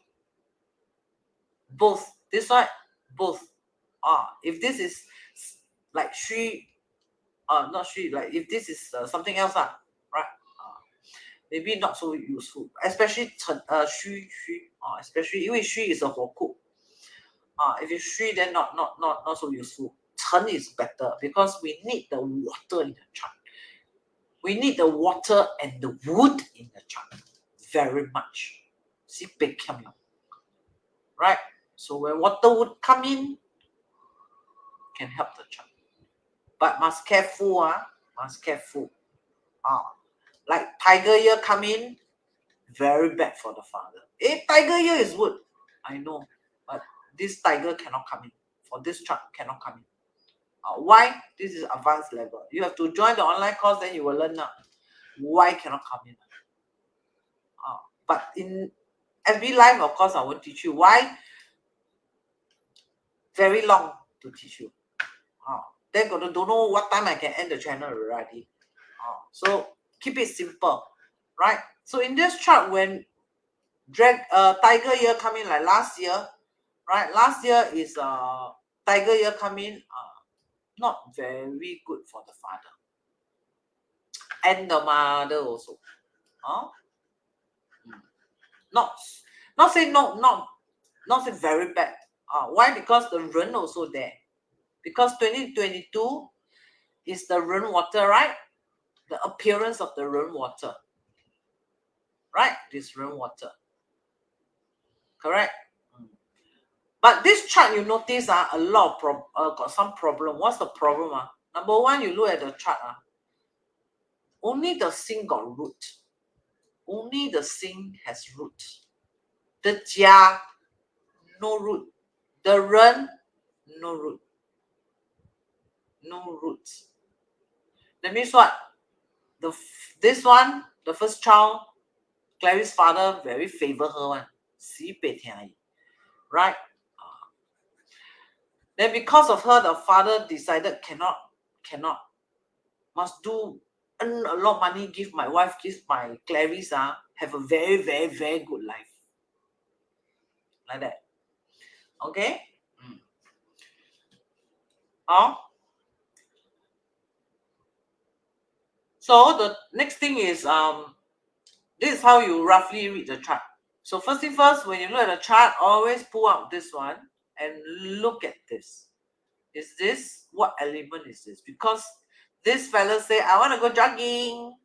this one, both if this is like she not she, like if this is something else right, maybe not so useful, especially 虚 especially 因为虚 is a 火库 if it's虚, then not so useful. 成 is better because we need the water in the chart. We need the water and the wood in the chart very much. See, right? So when water would come in, can help the chart. But must careful, must careful. Like tiger year come in, very bad for the father. Tiger year is wood, I know, but this tiger cannot come in. For this chart, cannot come in. Why? This is advanced level. You have to join the online course, then you will learn why cannot come in. But in every life, of course, I will teach you why. Very long to teach you. Then don't know what time I can end the channel already. So keep it simple, right? So in this chart, when tiger year come in like last year, right? Last year is tiger year come in, not very good for the father and the mother also. Not say not say very bad. Why? Because the 人 also there. Because 2022 is the 人 water, right? The appearance of the 人 water, right? This 人 water, correct? But this chart, you notice a lot of got some problem. What's the problem? Number one, you look at the chart. Only the Sing got root. Only the Sing has root. The Jia, no root. The Ren, no root. No roots. That means what? This one, the first child, Clarice's father very favor her one. Right? Then because of her, the father decided cannot, must earn a lot of money, give my wife, give my Clarice, have a very, very, very good life. Like that. Okay? So the next thing is this is how you roughly read the chart. So first thing first, when you look at the chart, always pull out this one and look at this. Is this, what element is this? Because this fella say, I want to go jogging.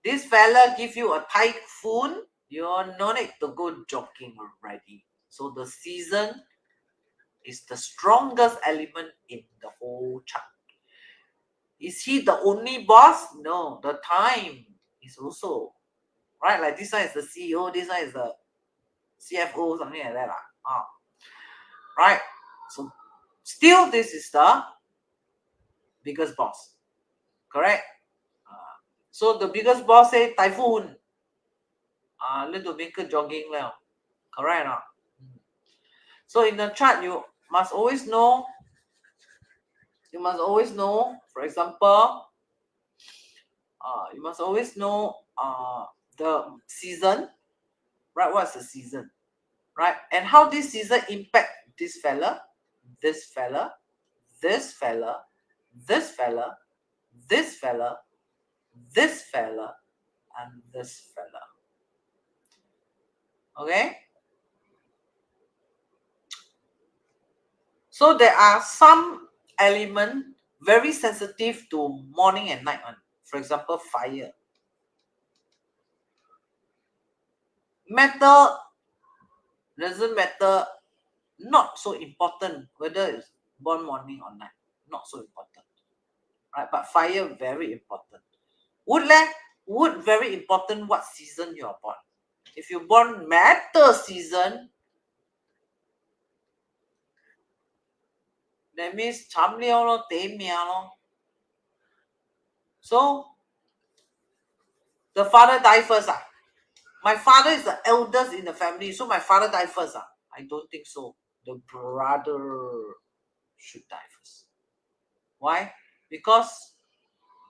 This fella give you a typhoon, you're no need to go jogging already. So the season is the strongest element in the whole chart. Is he the only boss? No, the time is also, right? Like this one is the CEO, this one is the CFO, something like that. Right? So still this is the biggest boss. Correct? So the biggest boss say typhoon. little bit jogging now. Correct or not? So in the chart, you must always know, for example, you must always know the season, right? What's the season, right? And how this season impact this fella, this fella, this fella, this fella, this fella, this fella, and this fella. Okay? So there are some element very sensitive to morning and night one. For example, fire. Metal doesn't matter, not so important whether it's born morning or night. Not so important. Right? But fire very important. Wood very important what season you are born. If you're born metal season, that means cham liao lo, teh mia lo. So the father died first. My father is the eldest in the family, so my father died first. I don't think so. The brother should die first. Why? Because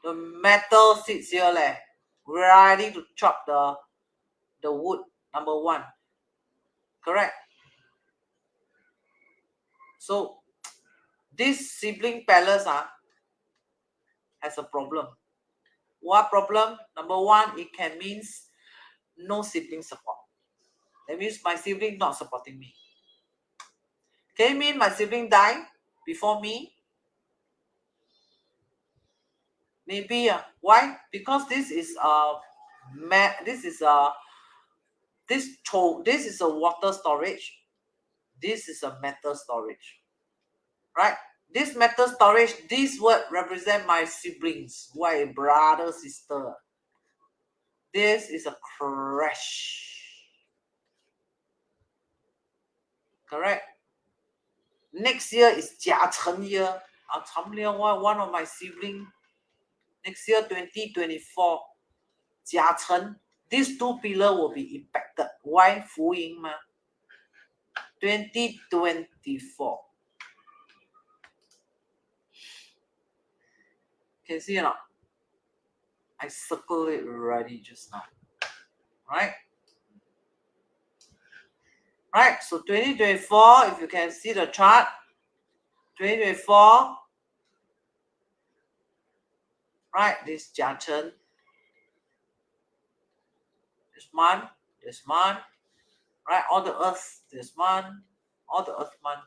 the metal sits here, ready to chop the wood. Number one. Correct? So this sibling palace has a problem. What problem? Number one, it can means no sibling support. That means my sibling not supporting me. Can it mean my sibling died before me? Maybe. Why? Because this is a water storage. This is a metal storage. Right? This metal storage, this word represent my siblings. Why? Brother, sister. This is a crash. Correct? Next year is Jia Chen year. One of my siblings. Next year, 2024, Jia Chen. These two pillars will be impacted. Why? Fu Ying ma. 2024. Can you see or not? I circled it already just now. Right? Right, so 2024, if you can see the chart, 2024, right, this Jia Chen, this month, right, all the earth, this month, all the earth month,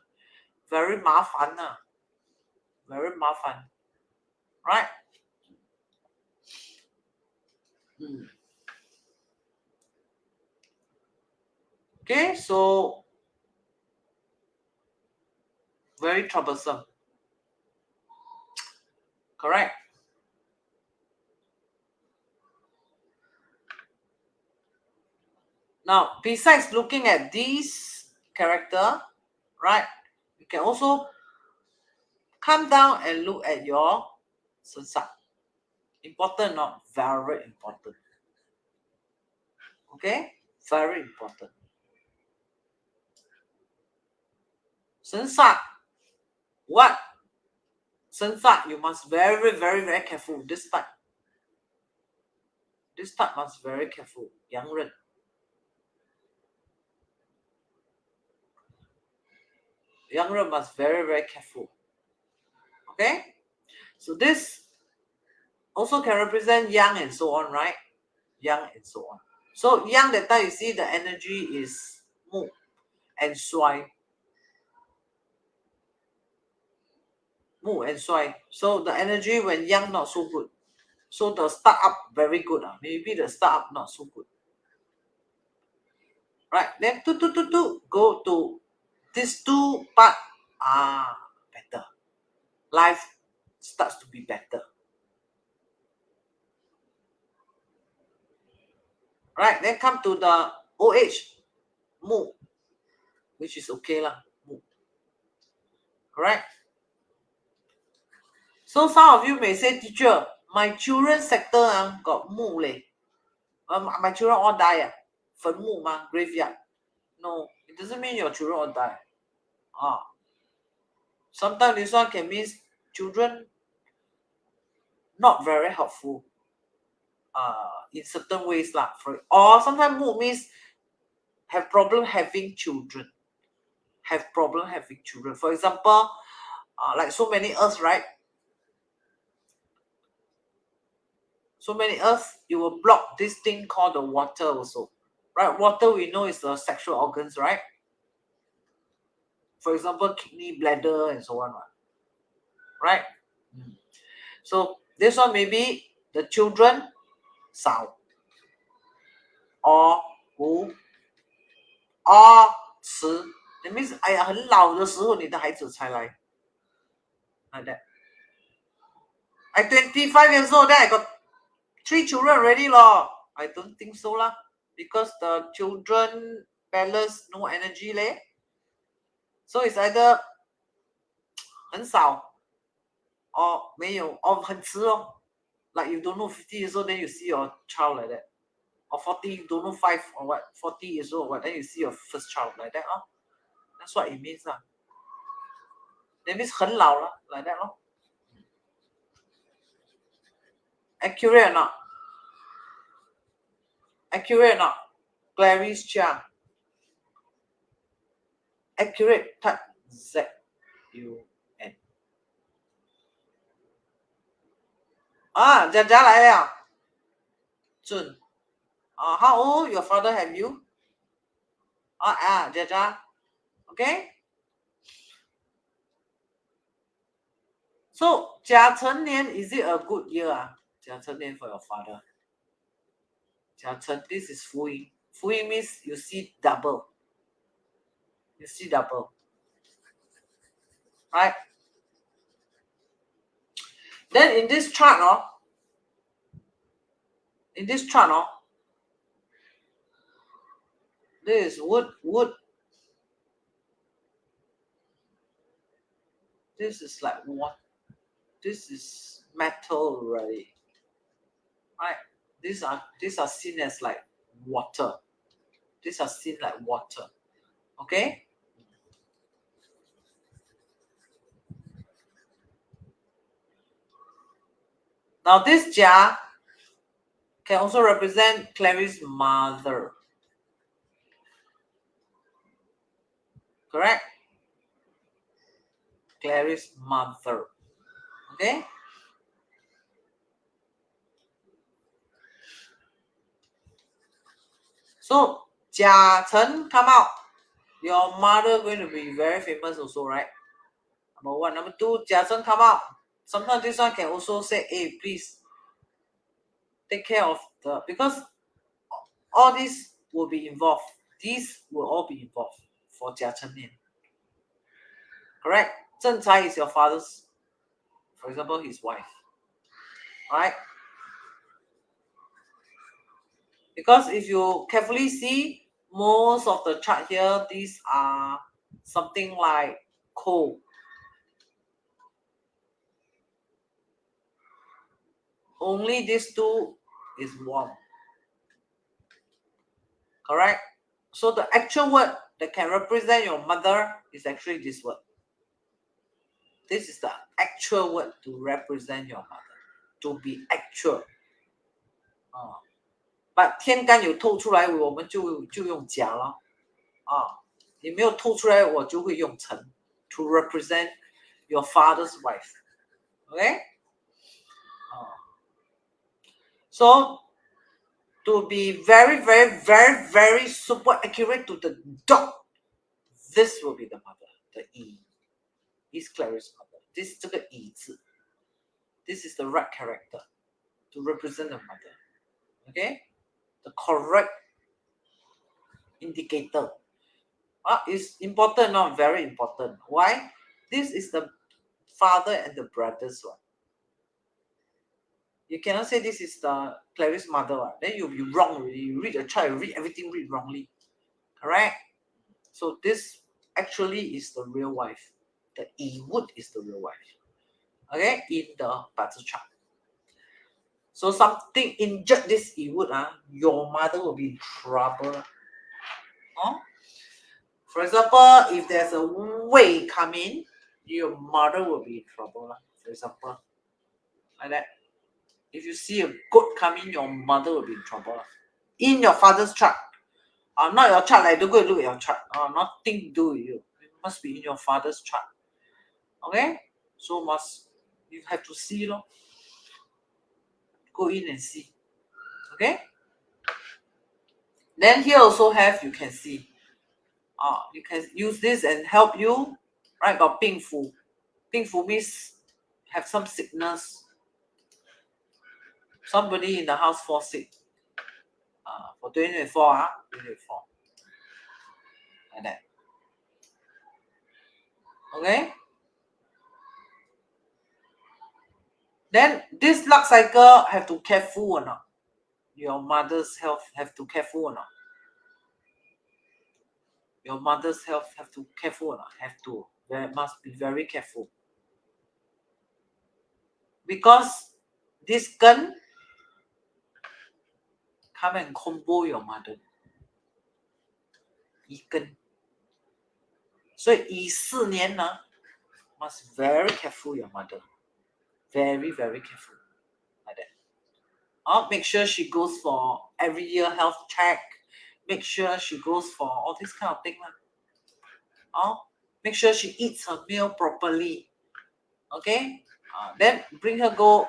very mafan, very mafan, right? Okay, so very troublesome. Correct. Now, besides looking at these character, right, you can also come down and look at your sunsa. Important, not very important. Okay, very important. Sunsa. What? Sunsa, you must very, very, very careful. This part must very careful. Young Ren. Young Ren must very, very careful. Okay? So this also can represent yang and so on, right? Yang and so on. So yang, that time you see the energy is mu and shuai. Mu and shuai. So the energy when yang not so good. So the start up very good. Maybe the start up not so good. Right? Then go to these two part better. Life starts to be better. Right? Then come to the OH, mu, which is okay lah. Mu. Correct? So some of you may say, teacher, my children sector got mu leh. My children all die. 坟墓吗 graveyard? No, it doesn't mean your children will die. Sometimes this one can mean children not very helpful in certain ways lah. Or sometimes mood means have problem having children. For example, like so many earths, right? So many earths, you will block this thing called the water also. Right? Water we know is the sexual organs, right? For example, kidney, bladder, and so on. Right? So this one maybe the children 少 or 无 or 迟 That means 哎呀很老的时候你的孩子才来 like that. I 25 years old, then I got 3 children already lor. I don't think so lah, because the children balance no energy leh. So it's either 很少 or 没有 or 很迟哦。Like you don't know 50 years old, then you see your child like that. Or 40, you don't know 5 or what, 40 years old or what, then you see your first child like that. That's what it means. That means 很老了 like that. Accurate or not? Accurate or not? Clarice Chia. Accurate, type Z-U-N. 佳佳来了。准。How old your father have you? Gia Gia. Okay. So 甲辰年 is it a good year? 甲辰年 for your father. 甲辰 this is 福音. 福音 means you see double. You see double. Right? Then in this chart, this is wood. This is like what? This is metal already. Right? These are seen as like water. These are seen like water. Okay? Now this Jia can also represent Clarice's mother. Correct? Clarice's mother. Okay? So, Jia Chen come out. Your mother going to be very famous also, right? Number 1. Number 2, Jia Chen come out. Sometimes this one can also say, hey, please take care of because all this will be involved. These will all be involved for Jia Chen Nian. Correct? Zheng Cai is your father's, for example, his wife. Right? Because if you carefully see, most of the chart here, these are something like coal. Only these 2 is warm. Correct? So the actual word that can represent your mother is actually this word. This is the actual word to represent your mother. To be actual. But 天干有透出来，我们就用甲了。你没有透出来，我就会用辰 to represent your father's wife. Okay? So to be very, very, very, very super accurate to the dot, this will be the mother, the E. Is Clarice's mother. This 这个 E 字 This is the right character to represent the mother. Okay? The correct indicator. Is important, not very important. Why? This is the father and the brother's one. You cannot say this is the Clarice's mother one. Then you'll be wrong already. You read a chart, you read everything wrongly. Correct? So this actually is the real wife. The E wood is the real wife. Okay? In the Bazi chart. So something injured this wood, your mother will be in trouble. For example, if there's a way coming, your mother will be in trouble. For example, like that. If you see a goat coming, your mother will be in trouble. In your father's chart. Not your chart, like don't go and look at your chart. Nothing to do with you. It must be in your father's chart. Okay? So you have to see, go in and see. Okay? Then here also have, you can see. You can use this and help you. Right? Got 病符. 病符 means have some sickness. Somebody in the house fall sick. For 2024, 2024. Like that. Okay? Then this luck cycle have to careful or not? Your mother's health have to careful or not? Your mother's health have to careful or not? Have to. Must be very careful. Because this gun come and combo your mother. 一根。所以14年呢 must very careful your mother. Very, very careful. Like that. Make sure she goes for every year health check. Make sure she goes for all this kind of thing. Make sure she eats her meal properly. Okay? Then bring her go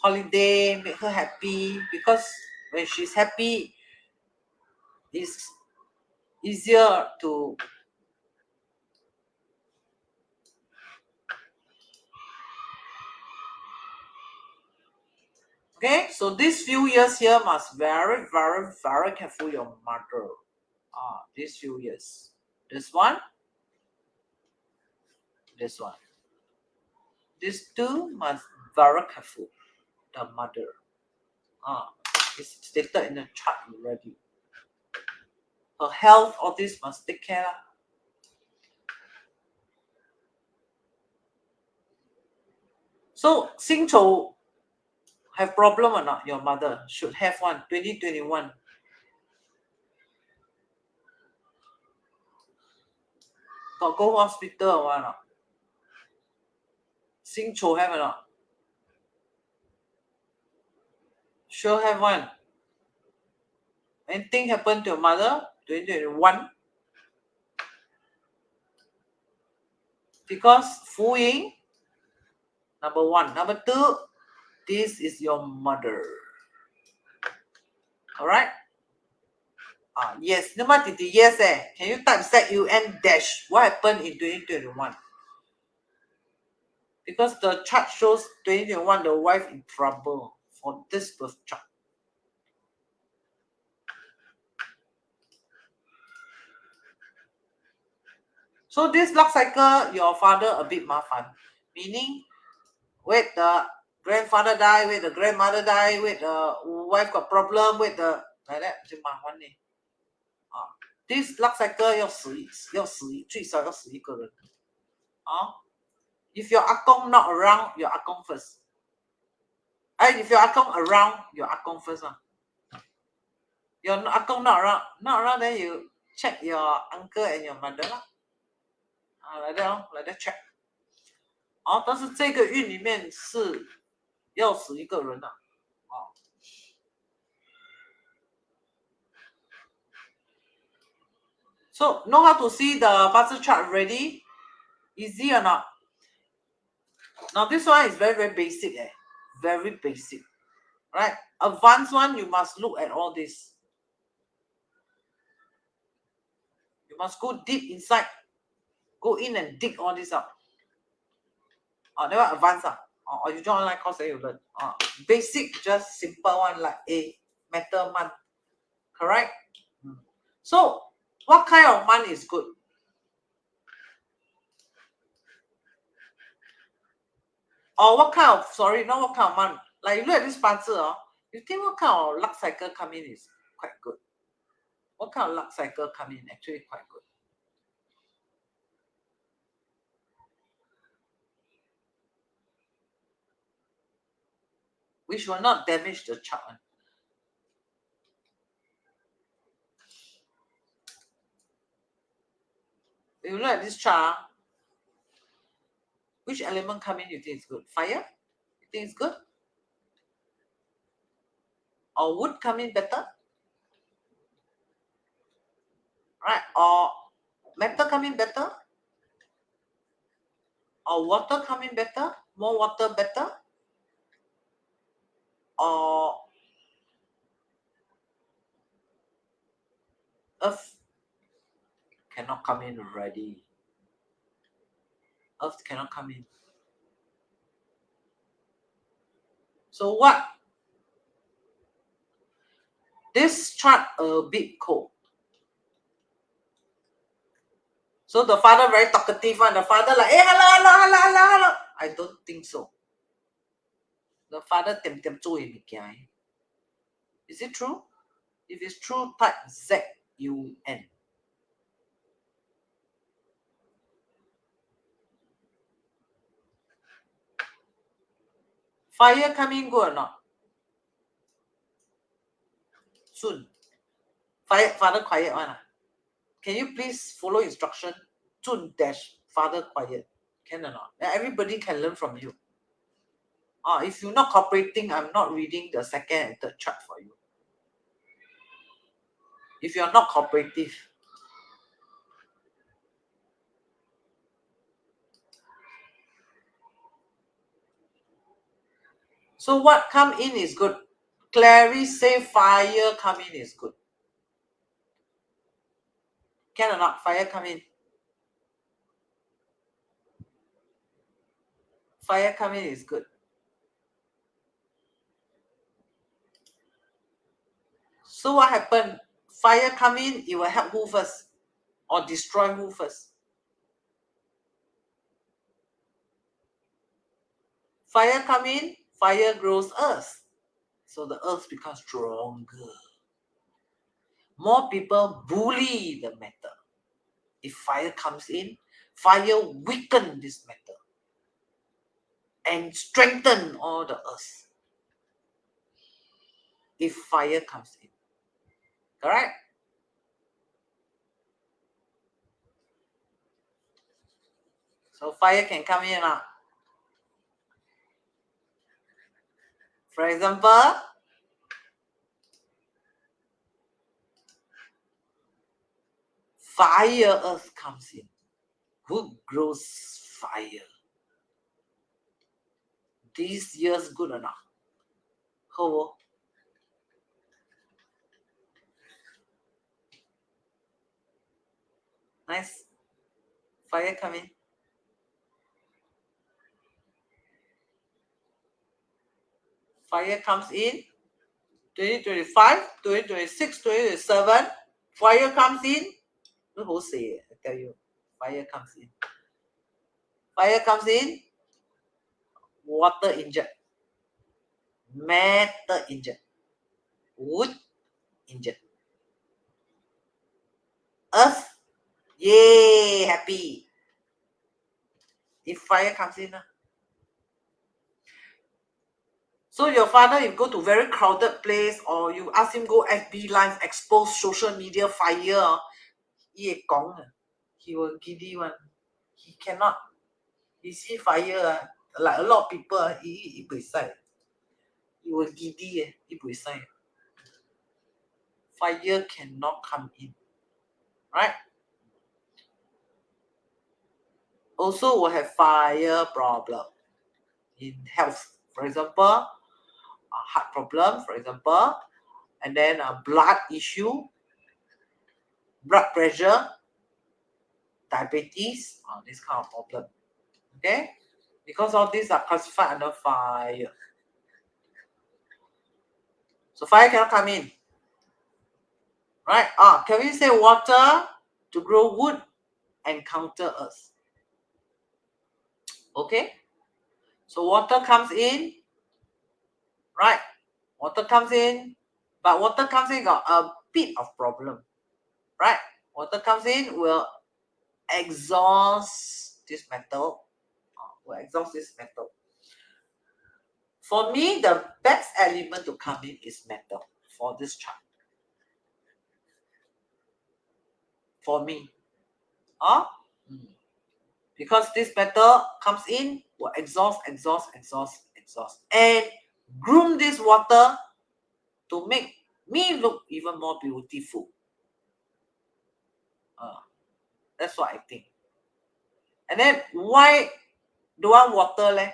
holiday, make her happy. Because when she's happy, it's easier to okay, so these few years here must very, very, very careful your mother. These few years. This one. This one. These two must very careful. The mother. It's stated in the chart already. Her health, all this must take care. So, 辛丑 have problem or not? Your mother should have one. 2021. Got go hospital or what not? 辛丑 have or not? Sure have one. Anything happened to your mother? 2021. Because Fu Ying, number one. Number two, this is your mother. Alright? Yes. Yes. Can you type ZUN dash? What happened in 2021? Because the chart shows 2021, the wife in trouble for this birth chart. So this luck cycle, your father a bit mafan. Meaning, wait the grandfather die, wait the grandmother die, wait the wife got problem, wait the like that 就麻烦呢。This luck cycle 最少要死一个人。If your 阿公 not around, your 阿公 first. If your 阿公 around, your 阿公 first. Your 阿公 not around, then you check your uncle and your mother 啦。like that check. 但是这个运里面是要死一个人的。So know how to see the Bazi chart already? Easy or not? Now this one is very, very basic. Very basic. Right? Advanced one, you must look at all this. You must go deep inside. Go in and dig all this up. Never advanced. Or you join online course then you learn. Basic, just simple one like a metal month. Correct? So what kind of month is good? Or what kind of, not what kind of month. Like you look at this pazi, you think what kind of luck cycle come in is quite good. What kind of luck cycle come in actually quite good? which will not damage the chart. If you look at this chart, which element come in you think is good? Fire? You think it's good? Or wood come in better? Right? Or metal come in better? Or water come in better? More water better? Or earth cannot come in already. Earth cannot come in. So what? This chart a bit cold. So the father very talkative one. The father like, hey, hello. I don't think so. The father tem zui. Is it true? If it's true, type Z-U-N. Fire coming good or not? Soon. Father quiet one. Can you please follow instruction? Soon dash father quiet. Can or not? Everybody can learn from you. If you're not cooperating, I'm not reading the second and third chart for you. If you're not cooperative. So what come in is good. Clarice say fire come in is good. Can or not? Fire come in. Fire come in is good. So what happened? Fire come in, it will help who first? Or destroy who first? Fire come in, fire grows earth. So the earth becomes stronger. More people bully the metal. If fire comes in, fire weaken this metal and strengthen all the earth. If fire comes in. Correct? So fire can come in now. For example, fire earth comes in. Who grows fire? These years good enough. How? Nice. Fire come in. Fire comes in. 2025, 2026, 2027. Fire comes in. No whole say, I tell you. Fire comes in. Fire comes in. Water injured. Metal injured. Wood injured. Earth. Yay, happy. If fire comes in. So your father, you go to very crowded place or you ask him go FB live, expose social media fire, he will giddy one. He cannot. He see fire, like a lot of people, he will giddy, fire cannot come in. Right? Also will have fire problem in health. For example, a heart problem, for example, and then a blood issue, blood pressure, diabetes, this kind of problem. Okay? Because all these are classified under fire. So fire cannot come in. Right? Can we say water to grow wood and counter earth? Okay? So water comes in. Right? Water comes in. But water comes in got a bit of problem. Right? Water comes in will exhaust this metal. For me, the best element to come in is metal for this chart. For me. Huh? Because this metal comes in, will exhaust, and groom this water to make me look even more beautiful. That's what I think. And then why do I want water leh?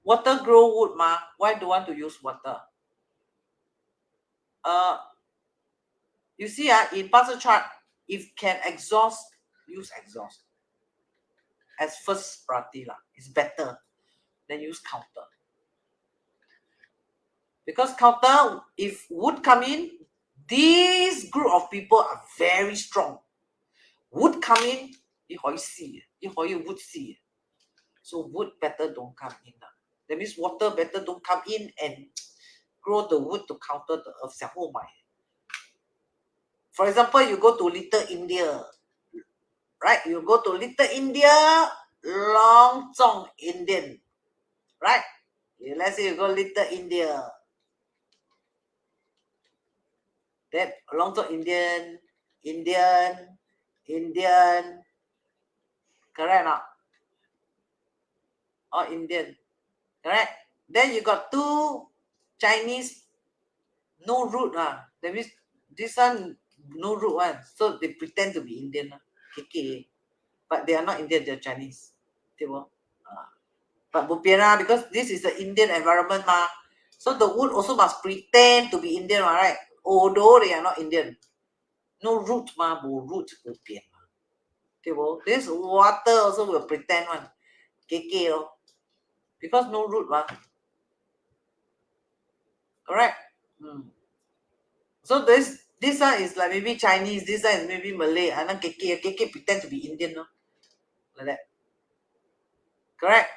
Water grow wood ma. Why do I want to use water? You see in puzzle chart, if can exhaust, use exhaust as first priority lah. It's better than use counter. Because counter, if wood come in, this group of people are very strong. Wood come in, you see, wood see. So wood better don't come in. That means water better don't come in and grow the wood to counter the earth. For example, you go to Little India, right? You go to Little India, Long Zong Indian, right? Let's say you go Little India. That Long Zong Indian, correct not? Or Indian, correct? Then you got two Chinese, no root. That means this one no root one. So they pretend to be Indian. KK. But they are not Indian, they're Chinese. But because this is the Indian environment ma. So the wood also must pretend to be Indian, right? Although they are not Indian. No root ma, bo root bo pian. This water also will pretend one. KK. Because no root ma. Correct? So this one is like maybe Chinese, this one is maybe Malay, and then KK pretend to be Indian, no? Like that. Correct?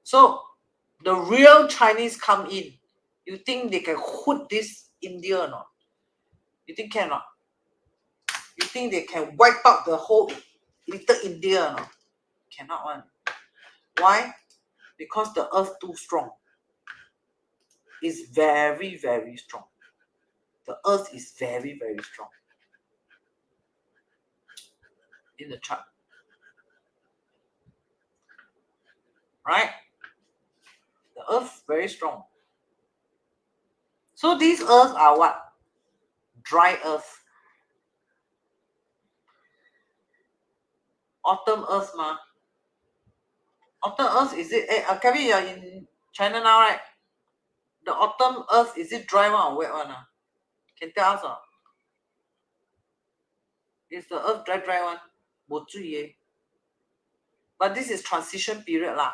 So the real Chinese come in. You think they can hood this India or not? You think cannot? You think they can wipe out the whole Little India or not? Cannot one. Why? Because the earth too strong. It's very, very strong. The earth is very, very strong. In the chart. Right? The earth very strong. So these earths are what? Dry earth. Autumn earth ma. Autumn earth is it? Kevin, you're in China now, right? The autumn earth, is it dry one or wet one? Can tell us? Is the earth dry one? But this is transition period lah.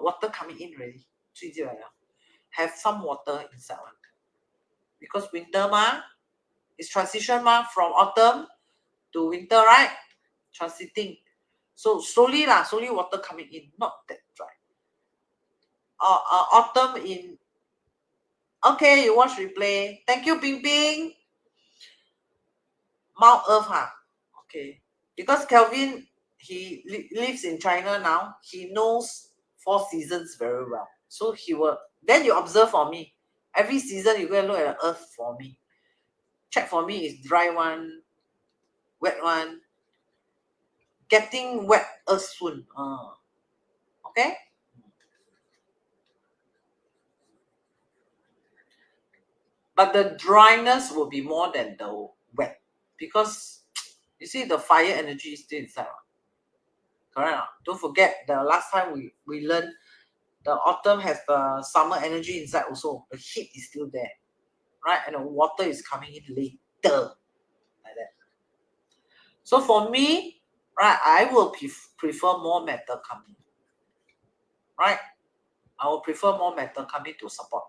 Water coming in already. Have some water inside one. Because winter ma, it's transition ma, from autumn to winter, right? Transiting. So slowly water coming in, not that dry. Autumn in. Okay, you watch replay. Thank you, Ping Ping. Mount Earth, okay. Because Kelvin, he lives in China now. He knows 4 seasons very well. So he will. Then you observe for me. Every season you go and look at the earth for me. Check for me is dry one, wet one. Getting wet earth soon. Okay. But the dryness will be more than the wet. Because you see the fire energy is still inside. Correct. Don't forget the last time we learned the autumn has the summer energy inside also. The heat is still there. Right? And the water is coming in later. Like that. So for me, right, I will prefer more metal coming. Right? I will prefer more metal coming to support.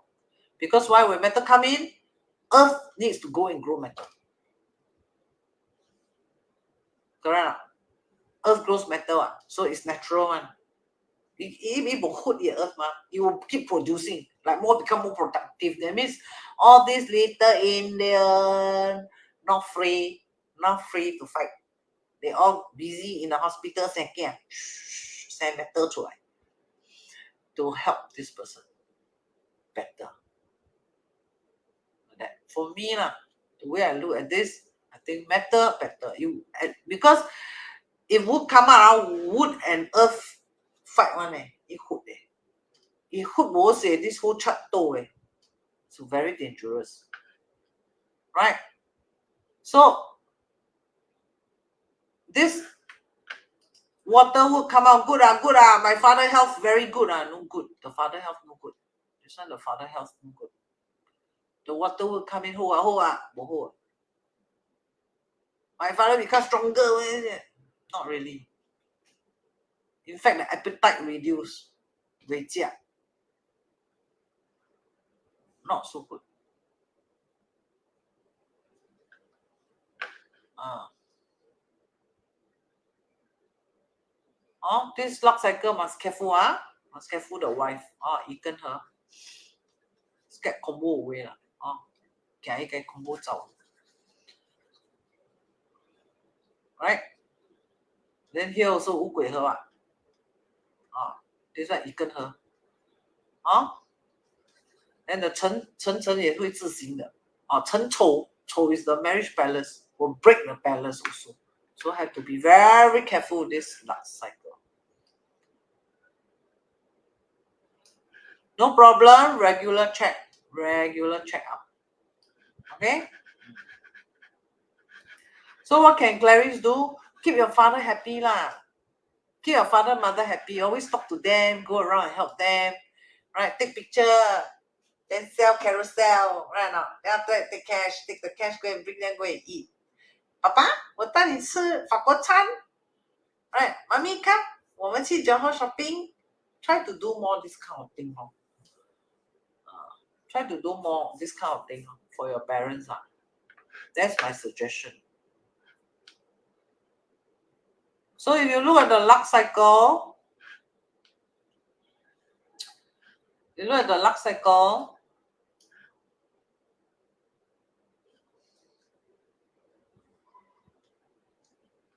Because why? When metal come in, earth needs to go and grow metal. Correct? Earth grows metal, so it's natural one. It will hood the earth, it will keep producing, like become more productive. That means all these Little Indian not free to fight. They all busy in the hospital send metal to help this person. For me, the way I look at this, I think metal better. Because if wood come out, wood and earth fight one it hood It hood most this whole chart so very dangerous. Right? So this water would come out good. My father health very good. No good. The father health no good. This one the father health no good. The water would come in whole. My father become stronger. Not really. In fact, the appetite reduce. Not so good. This luck cycle must careful. Must careful the wife. Eaten her. Scared combo away. Cái combo out. Right? Then here also 乌鬼her. This one eaten her. And the 辰也会自行的。辰丑 is the marriage balance. Will break the balance also. So have to be very careful this luck cycle. No problem. Regular check up. Okay? So what can Clarice do? Keep your father happy lah. Keep your father, mother happy. Always talk to them. Go around and help them. Right? Take picture. Then sell carousel. Right now. Then after that, take the cash, go and bring them, go and eat. Papa, 我带你吃法国餐。Right? Mommy, come. 我们去 Johor shopping. Try to do more this kind of thing. Try to do more this kind of thing for your parents. That's my suggestion. So if you look at the luck cycle,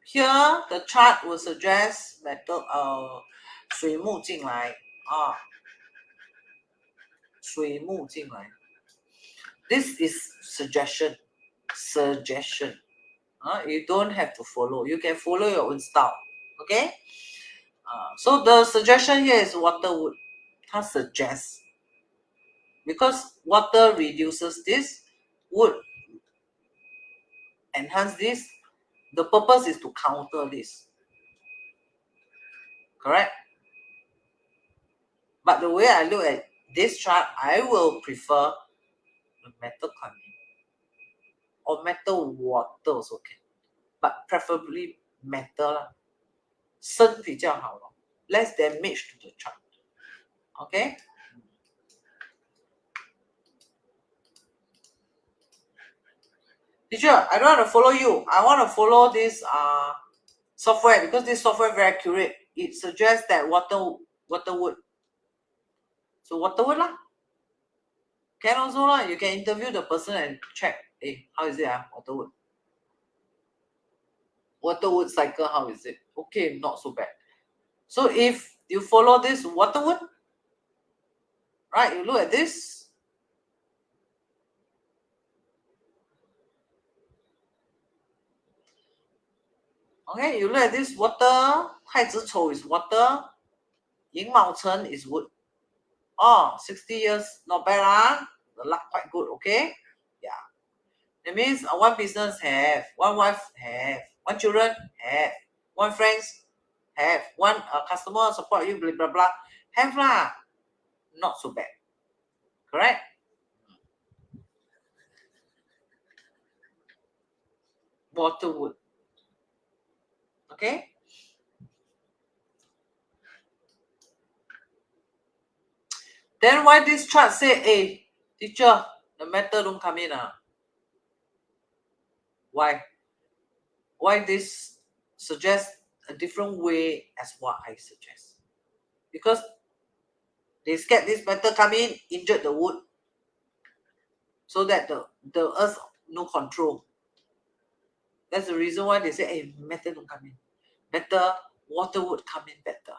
here the chart will suggest metal 水木进来水木进来 This is suggestion. You don't have to follow. You can follow your own style. Okay? So the suggestion here is water wood. It suggests. Because water reduces this, wood enhance this. The purpose is to counter this. Correct? But the way I look at this chart, I will prefer the metal coming. Or metal water also can. But preferably metal. 生比较好咯 less damage to the chart. Okay? Teacher, I don't want to follow you. I want to follow this software because this software is very accurate. It suggests that water wood. So water wood lah. Can also lah. You can interview the person and check. Hey, how is it? Water wood. Water wood cycle, how is it? Okay, not so bad. So if you follow this water wood, right? You look at this. Okay, you look at this water. 太子丑 is water. 寅卯辰 is wood. 60 years, not bad. The luck quite good, okay? Yeah. That means one business have, one wife have, one children have, one friends have, one customer support you, blah, blah, blah. Have lah. Not so bad. Correct? Water wood. Okay? Then why this chart say, hey, teacher, the metal don't come in? Why? Why this suggests a different way as what I suggest? Because they scared this metal come in, injured the wood, so that the earth no control. That's the reason why they say, hey, metal don't come in. Better water would come in better.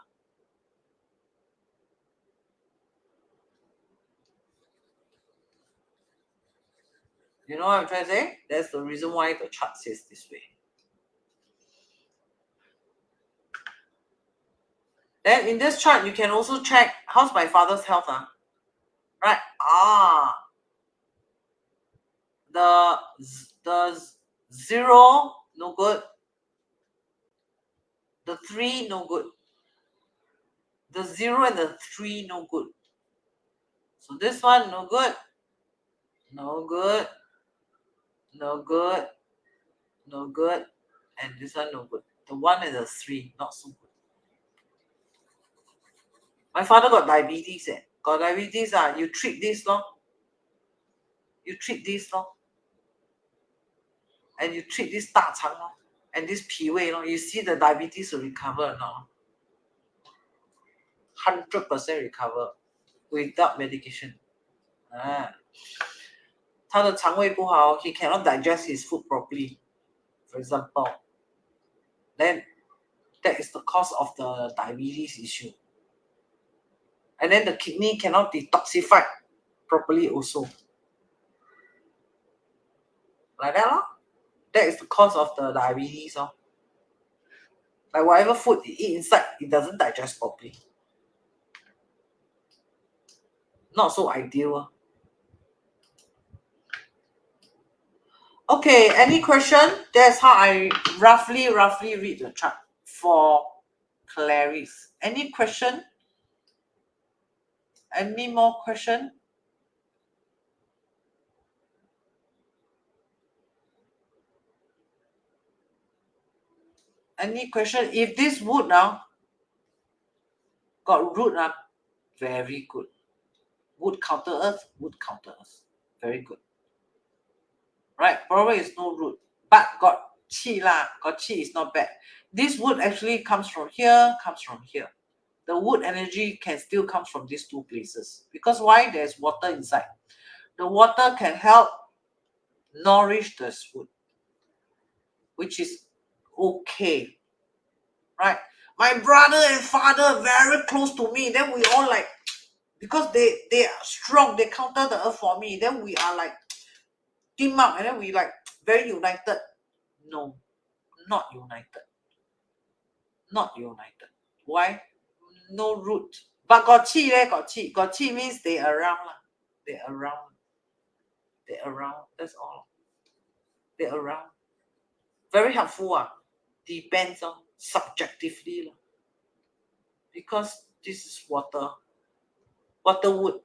You know what I'm trying to say? That's the reason why the chart says this way. Then in this chart, you can also check how's my father's health. Right? The 0, no good. The 3, no good. The 0 and the 3, no good. So this one, no good. No good. No good. No good. And this one, no good. The 1 and the 3, not so good. My father got diabetes. Got diabetes, you treat this, lor. You treat this, lor. And you treat this 大肠, lor. And this 脾胃, lor. You see the diabetes will recover or not? 100% recover without medication. 他的肠胃不好, he cannot digest his food properly, for example. Then that is the cause of the diabetes issue. And then the kidney cannot detoxify properly also. Like that, lor. That is the cause of the diabetes. Like whatever food you eat inside, it doesn't digest properly. Not so ideal. Okay, any question? That's how I roughly read the chart for Clarice. Any question? Any more question? Any question? If this wood now got root, very good. Wood counter earth, very good. Right? Problem is no root, but got qi lah. Got qi is not bad. This wood actually comes from here, The wood energy can still come from these two places. Because why? There's water inside. The water can help nourish this wood, which is okay. Right? My brother and father very close to me. Then we all like, because they are strong, they counter the earth for me. Then we are like team up, and then we like very united. No, not united. Not united. Why? No root. But got chi, got chi. Got chi means they around. They around. They around. That's all. They around. Very helpful. Depends on subjectively. Because this is water. Water wood,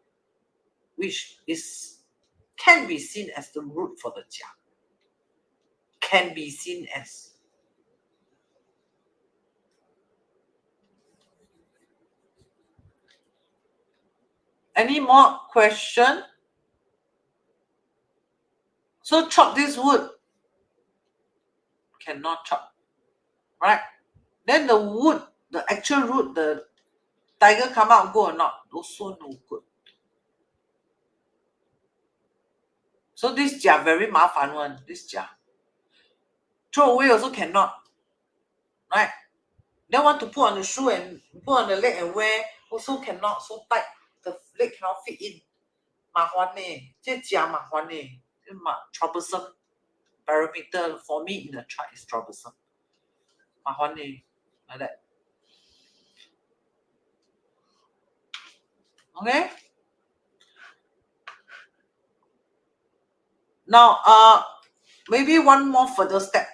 which can be seen as the root for the jia. Can be seen as. Any more question? So chop this wood. Cannot chop. Right? Then the wood, the actual root, the tiger come out good or not? Also no good. So this jia very mafan one. This jia. Throw away also cannot. Right? Then want to put on the shoe and put on the leg and wear, also cannot. So tight. The leg cannot fit in. 麻烦呢，这家麻烦呢，troublesome. Parameter for me in the chart is troublesome. 麻烦呢 like that. Okay. Now, maybe one more further step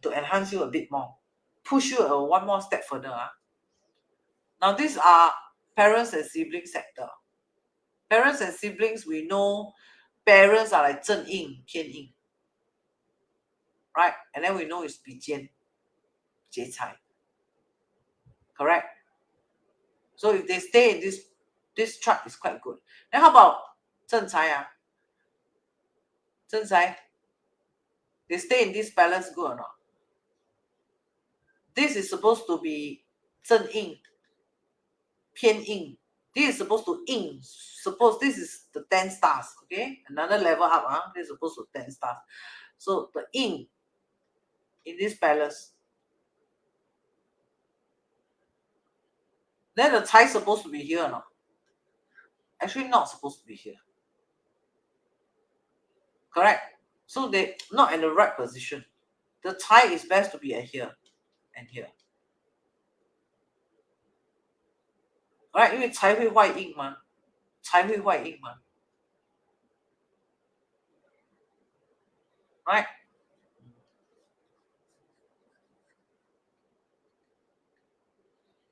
to enhance you a bit more, push you one more step further. Now, these are parents and siblings sector. Parents and siblings, we know parents are like 正印, 偏印, right? And then we know it's 比肩, 劫财. Correct? So if they stay in this chart is quite good. Then how about 正财? 正财, they stay in this balance good or not? This is supposed to be 正印, 偏印. This is supposed to yin. Suppose this is the 10 stars, okay? Another level up, this is supposed to 10 stars. So the yin in this balance. Then the cai supposed to be here or not? Actually not supposed to be here. Correct? So they not in the right position. The tie is best to be at here and here. Right? 因为财会外应嘛，财会外应嘛。Right?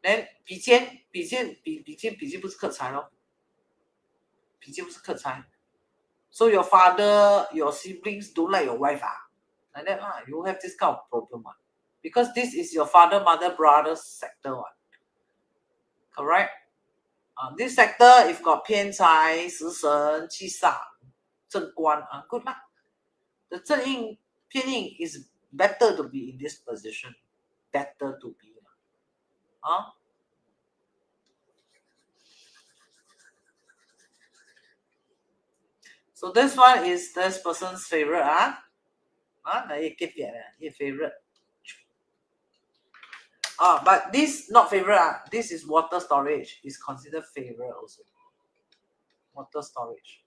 Then 比肩不是克财咯，比肩不是克财。So your father, your siblings don't like your wife like that lah. You have this kind of problem because this is your father, mother, brother sector correct? This sector if got 偏财、食神、七煞、正官good lah. The 正印、偏印 is better to be in this position. Better to be. So this one is this person's favorite your favorite. But this not favorite this is water storage. Is considered favorite also. Water storage.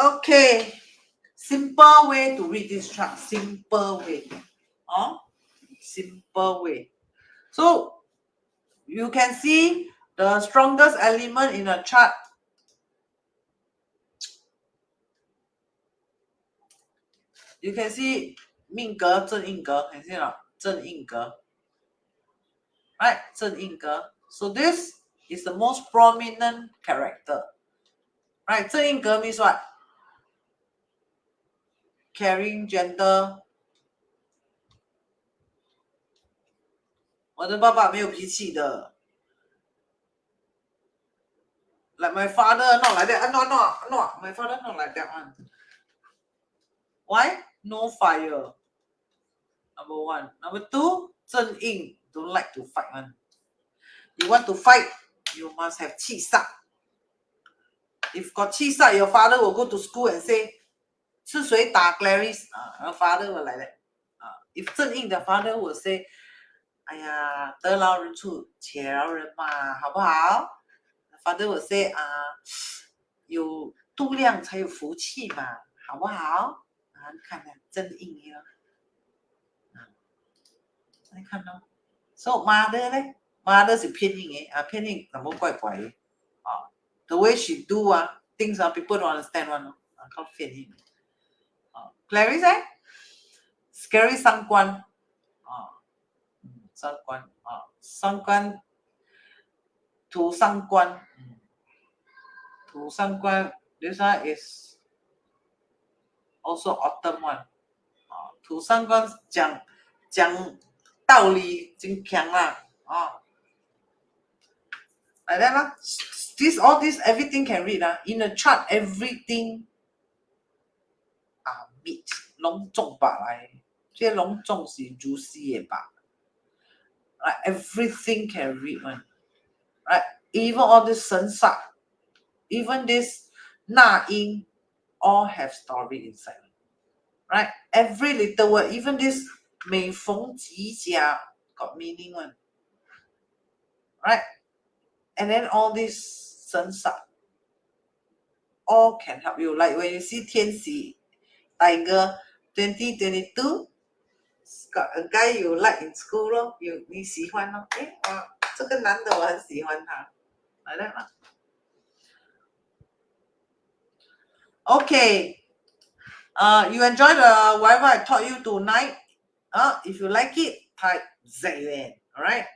Okay. Simple way to read this chart. Simple way. Simple way. So you can see the strongest element in a chart. You can see 命格、正印格 can see not? 正印格 right? 正印格 So this is the most prominent character. Right? 正印格 means what? Caring, gentle. 我的爸爸没有脾气的。Like my father not like that. No. My father not like that one. Why? No fire. Number one. Number two, 正印 don't like to fight one. You want to fight, you must have 气煞. If got 气煞, your father will go to school and say, 是谁打 Clarice? Your father will like that. If 正印, the father will say, 哎呀，得饶人处且饶人嘛，好不好？ The father will say, 有度量才有福气嘛，好不好？你看看正印了，你看到 ？So mother 呢 ？Mother 是偏印偏印怎么怪怪的？The way she do things people don't understand one 靠偏印。Clarice 呢 ？Scary 三官三官三官土三官土三官 This one is also autumn one 土三官讲道理真强啦like that lah. All this everything can read in a chart everything meet 隆重吧来这隆重是 juicy 的吧 Like everything can read one right even all this 神煞 even this 纳音 all have story inside right every little word even this 每逢吉祥 got meaning one right and then all this 神煞 all can help you like when you see 天喜 Tiger 2022 got a guy you like in school 咯你喜欢咯这个男的我很喜欢他 like that 啦 Okay you enjoy the whatever I taught you tonight if you like it type Z alright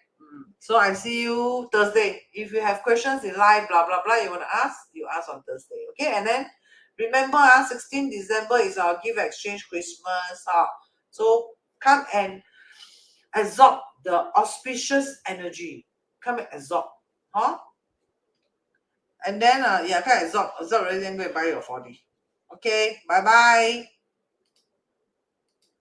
so I see you Thursday if you have questions in live blah blah blah you want to ask you ask on Thursday okay and then remember 16 December is our gift exchange Christmas so come and absorb the auspicious energy come and absorb and then come and absorb already then go and buy your 4D okay bye bye